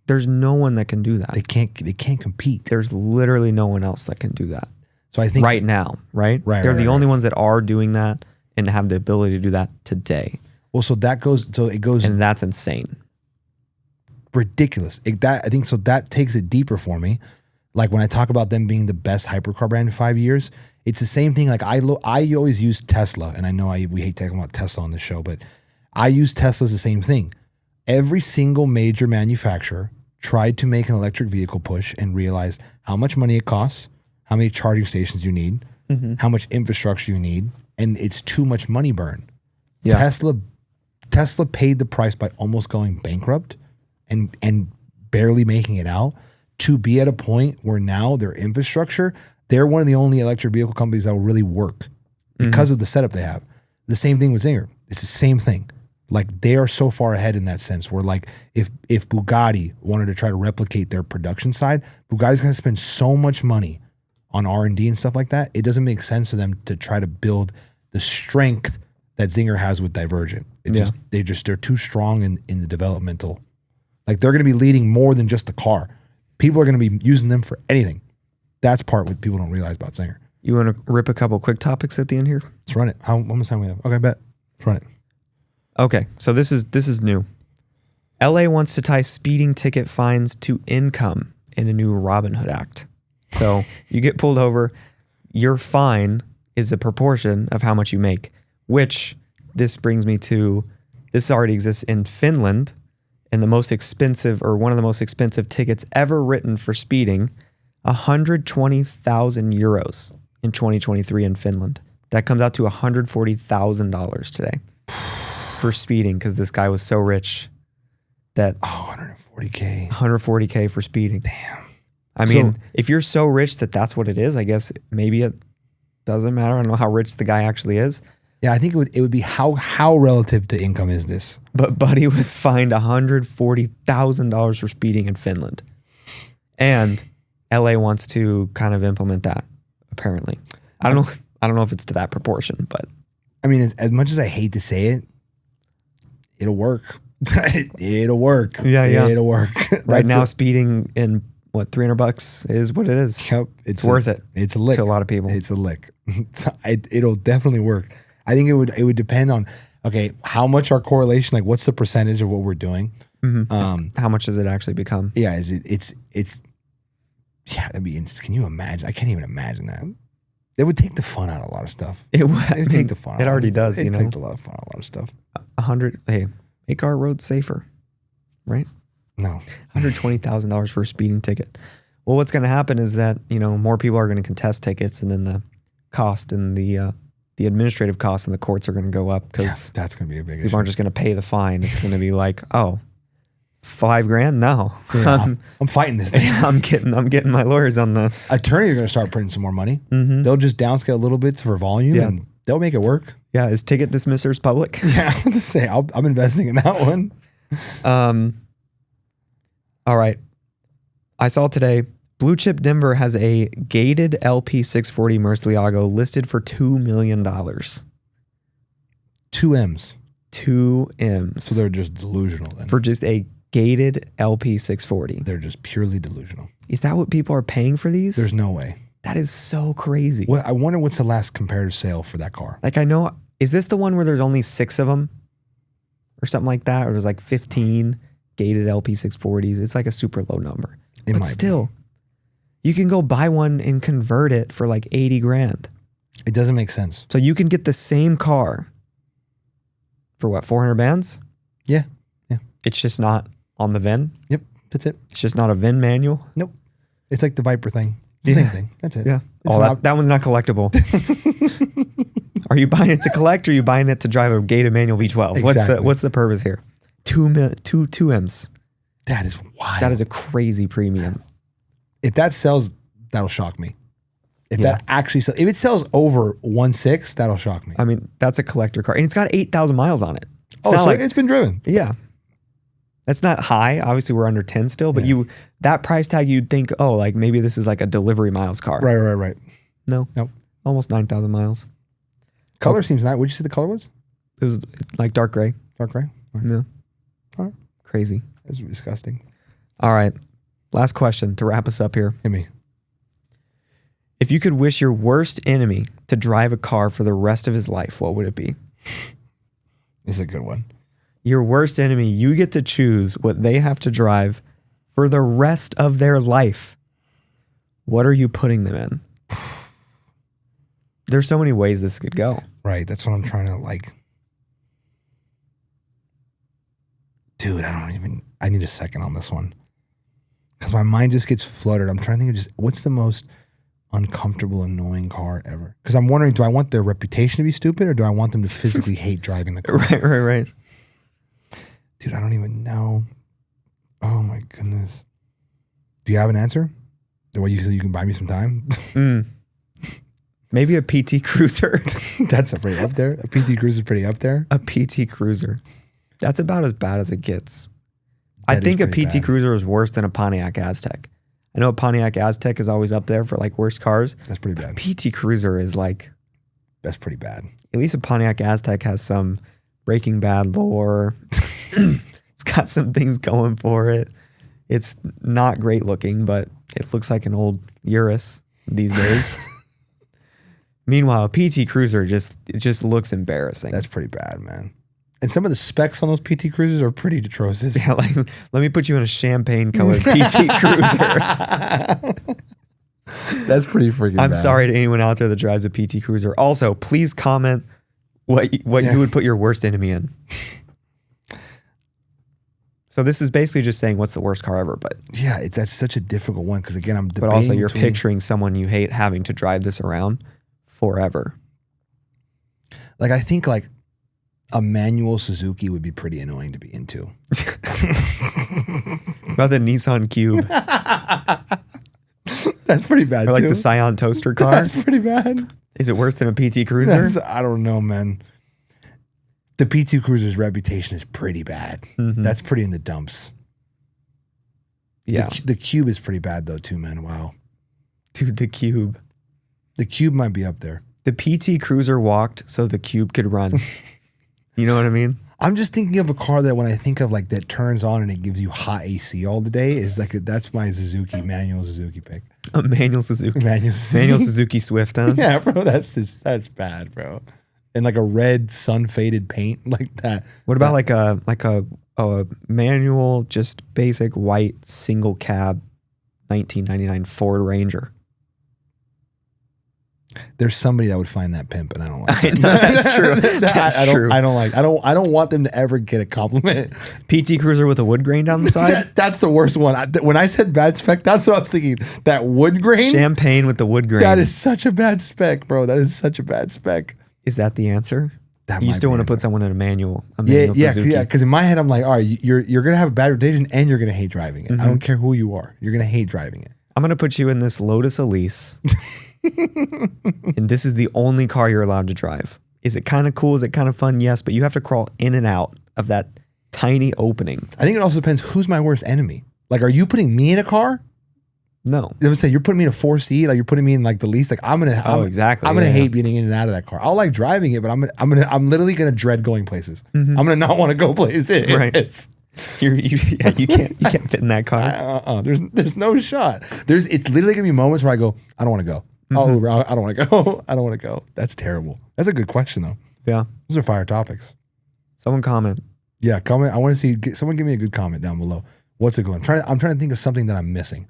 There's no one that can do that. They can't compete. There's literally no one else that can do that. So I think right now, right? They're the only ones that are doing that and have the ability to do that today. Well, it goes, and that's insane. Ridiculous. That takes it deeper for me. Like when I talk about them being the best hypercar brand in 5 years, it's the same thing. Like I always use Tesla, and I know we hate talking about Tesla on the show, but I use Tesla as the same thing. every single major manufacturer tried to make an electric vehicle push and realized how much money it costs, how many charging stations you need, how much infrastructure you need, and it's too much money burn. Yeah. Tesla paid the price by almost going bankrupt and barely making it out to be at a point where now their infrastructure, they're one of the only electric vehicle companies that will really work because of the setup they have. The same thing with Czinger. It's the same thing. Like they are so far ahead in that sense where like if Bugatti wanted to try to replicate their production side, Bugatti's going to spend so much money on R&D and stuff like that. It doesn't make sense for them to try to build the strength that Czinger has with Divergent. They're too strong in the developmental. Like they're going to be leading more than just the car. People are going to be using them for anything. That's part what people don't realize about Czinger. You want to rip a couple quick topics at the end here? Let's run it. How much time we have? Okay, bet. Let's run it. Okay, so this is new. LA wants to tie speeding ticket fines to income in a new Robin Hood Act. So you get pulled over, your fine is a proportion of how much you make, which this brings me to, this already exists in Finland, and the most expensive, or one of the most expensive tickets ever written for speeding, 120,000 euros in 2023 in Finland. That comes out to $140,000 today for speeding because this guy was so rich that 140K for speeding. Damn. I mean, if you're so rich that that's what it is, I guess maybe it doesn't matter. I don't know how rich the guy actually is. Yeah, I think it would be how relative to income is this? But Buddy was fined $140,000 for speeding in Finland. And LA wants to kind of implement that, apparently. I don't know if it's to that proportion, but I mean, as much as I hate to say it, it'll work. It'll work. Yeah. It'll work. Right now, speeding in what, $300 is what it is. Yep. It's worth it. It's a lick to a lot of people. It's a lick. It'll definitely work. I think it would depend on, okay, how much our correlation, like what's the percentage of what we're doing? How much does it actually become? Yeah. That'd be, can you imagine? I can't even imagine that. It would take the fun out of a lot of stuff. It would take the fun. It already does, It takes a lot of fun out of a lot of stuff. 100. Hey, make our roads safer, right? No. $120,000 for a speeding ticket. Well, what's going to happen is that, more people are going to contest tickets, and then the cost and the administrative costs in the courts are going to go up because that's going to be a big issue. People aren't just going to pay the fine. It's going to be like, oh, $5,000? No. Yeah, I'm fighting this thing. I'm getting my lawyers on this. Attorneys are going to start printing some more money. They'll just downscale a little bit for volume and they'll make it work. Yeah. Is ticket dismissers public? Yeah. I was to say, I'm investing in that one. All right. I saw today, Blue Chip Denver has a gated LP640 Murcielago listed for $2 million. 2 M's. 2 M's. So they're just delusional then. For just a gated LP640. They're just purely delusional. Is that what people are paying for these? There's no way. That is so crazy. Well, I wonder what's the last comparative sale for that car. Like I know, is this the one where there's only 6 of them? Or something like that? Or there's like 15 gated LP640s. It's like a super low number. But still, you can go buy one and convert it for like 80 grand. It doesn't make sense. So you can get the same car for what, 400 bands? Yeah. It's just not on the VIN? Yep, that's it. It's just not a VIN manual? Nope. It's like the Viper thing. Same thing. That's it. Yeah. It's that one's not collectible. Are you buying it to collect or are you buying it to drive a gated manual V12? Exactly. What's the purpose here? 2 M's. That is wild. That is a crazy premium. If that sells, that'll shock me. If that actually sells, if it sells over 1.6, that'll shock me. I mean, that's a collector car. And it's got 8,000 miles on it. It's been driven. Yeah. That's not high. Obviously, we're under 10 still, but that price tag, you'd think, oh, like maybe this is like a delivery miles car. Right. No. Nope. Almost 9,000 miles. Color seems nice. What'd you say the color was? It was like dark gray. Dark gray? All right. No. All right. Crazy. That's disgusting. All right. Last question to wrap us up here. Hit me. If you could wish your worst enemy to drive a car for the rest of his life, what would it be? This is a good one. Your worst enemy, you get to choose what they have to drive for the rest of their life. What are you putting them in? There's so many ways this could go. Right. That's what I'm trying to like. Dude, I need a second on this one. Because my mind just gets fluttered. I'm trying to think of just, what's the most uncomfortable, annoying car ever? Because I'm wondering, do I want their reputation to be stupid or do I want them to physically hate driving the car? Right. Dude, I don't even know. Oh my goodness. Do you have an answer? The way you said you can buy me some time? Maybe a PT Cruiser. That's pretty up there. A PT Cruiser is pretty up there. A PT Cruiser. That's about as bad as it gets. I think a PT Cruiser is worse than a Pontiac Aztec. I know a Pontiac Aztec is always up there for like worst cars. That's pretty bad. PT Cruiser is like... That's pretty bad. At least a Pontiac Aztec has some Breaking Bad lore. It's got some things going for it. It's not great looking, but it looks like an old Urus these days. Meanwhile, a PT Cruiser it just looks embarrassing. That's pretty bad, man. And some of the specs on those PT Cruisers are pretty atrocious. Yeah, like, let me put you in a champagne-colored PT Cruiser. That's pretty freaking bad. I'm sorry to anyone out there that drives a PT Cruiser. Also, please comment what you would put your worst enemy in. So this is basically just saying what's the worst car ever, but... Yeah, that's such a difficult one because, again, I'm debating But also you're picturing someone you hate having to drive this around forever. Like, I think, like, a manual Suzuki would be pretty annoying to be into. About the Nissan Cube. That's pretty bad, or like too. the Scion toaster car. That's pretty bad. Is it worse than a PT Cruiser? I don't know, man. The PT Cruiser's reputation is pretty bad. Mm-hmm. That's pretty in the dumps. Yeah. The Cube is pretty bad, though, too, man. Wow. Dude, the Cube. The Cube might be up there. The PT Cruiser walked so the Cube could run. You know what I mean? I'm just thinking of a car that when I think of like that turns on and it gives you hot AC all the day is like that's my manual Suzuki pick. A manual Suzuki. Manual Suzuki Swift, huh? Yeah, bro, that's bad, bro. And like a red sun faded paint like that. What about like a manual, just basic white single cab 1999 Ford Ranger? There's somebody that would find that pimp, and I don't like that. I know, that's true. That's true. I don't want them to ever get a compliment. PT Cruiser with a wood grain down the side? That's the worst one. When I said bad spec, that's what I was thinking. That wood grain? Champagne with the wood grain. That is such a bad spec, bro. That is such a bad spec. Is that the answer? That you still want to put someone in a manual yeah, Suzuki. Yeah, because in my head, I'm like, all right, you're going to have a bad reputation and you're going to hate driving it. Mm-hmm. I don't care who you are. You're going to hate driving it. I'm going to put you in this Lotus Elise. And this is the only car you're allowed to drive. Is it kind of cool? Is it kind of fun? Yes, but you have to crawl in and out of that tiny opening. I think it also depends who's my worst enemy. Like, are you putting me in a car? No. I would say you're putting me in a 4C, like you're putting me in like the least. Like I'm gonna hate being in and out of that car. I'll like driving it, but I'm literally gonna dread going places. Mm-hmm. I'm gonna not want to go places. Right. You can't fit in that car. There's no shot. It's literally gonna be moments where I go, I don't want to go. Mm-hmm. Oh, I don't want to go. I don't want to go. That's terrible. That's a good question though. Yeah. Those are fire topics. Someone comment. Yeah, comment. I want to see someone give me a good comment down below. What's it going? I'm trying to think of something that I'm missing.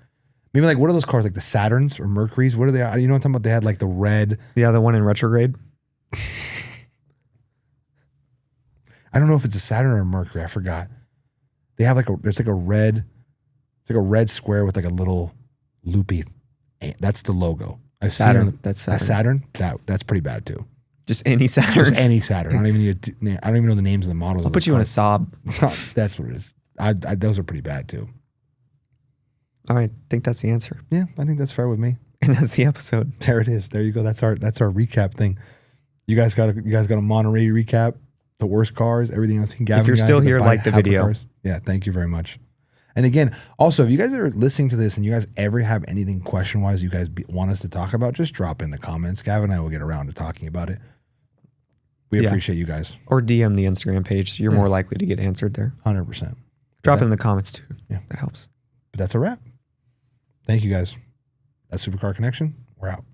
Maybe like what are those cars like the Saturns or Mercuries? What are they? You know what I'm talking about? They had like the red. Yeah, the one in retrograde. I don't know if it's a Saturn or a Mercury. I forgot. They have there's like a red. It's like a red square with like a little loopy. That's the logo. Saturn. That's Saturn. A Saturn. That's pretty bad too. Just any Saturn. Just any Saturn. I don't even know the names of the models. I'll put you in a Saab. That's what it is. Those are pretty bad too. All right, I think that's the answer. Yeah, I think that's fair with me. And that's the episode. There it is. There you go. That's our recap thing. You guys got a Monterey recap, the worst cars, everything else. If you're still here, like the video. Cars. Yeah, thank you very much. And again, also, if you guys are listening to this and you guys ever have anything question-wise you guys want us to talk about, just drop in the comments. Gavin and I will get around to talking about it. We appreciate you guys. Or DM the Instagram page. You're more likely to get answered there. 100%. Drop it in the comments too. Yeah. That helps. But that's a wrap. Thank you guys. That's SUPERCAR Connection. We're out.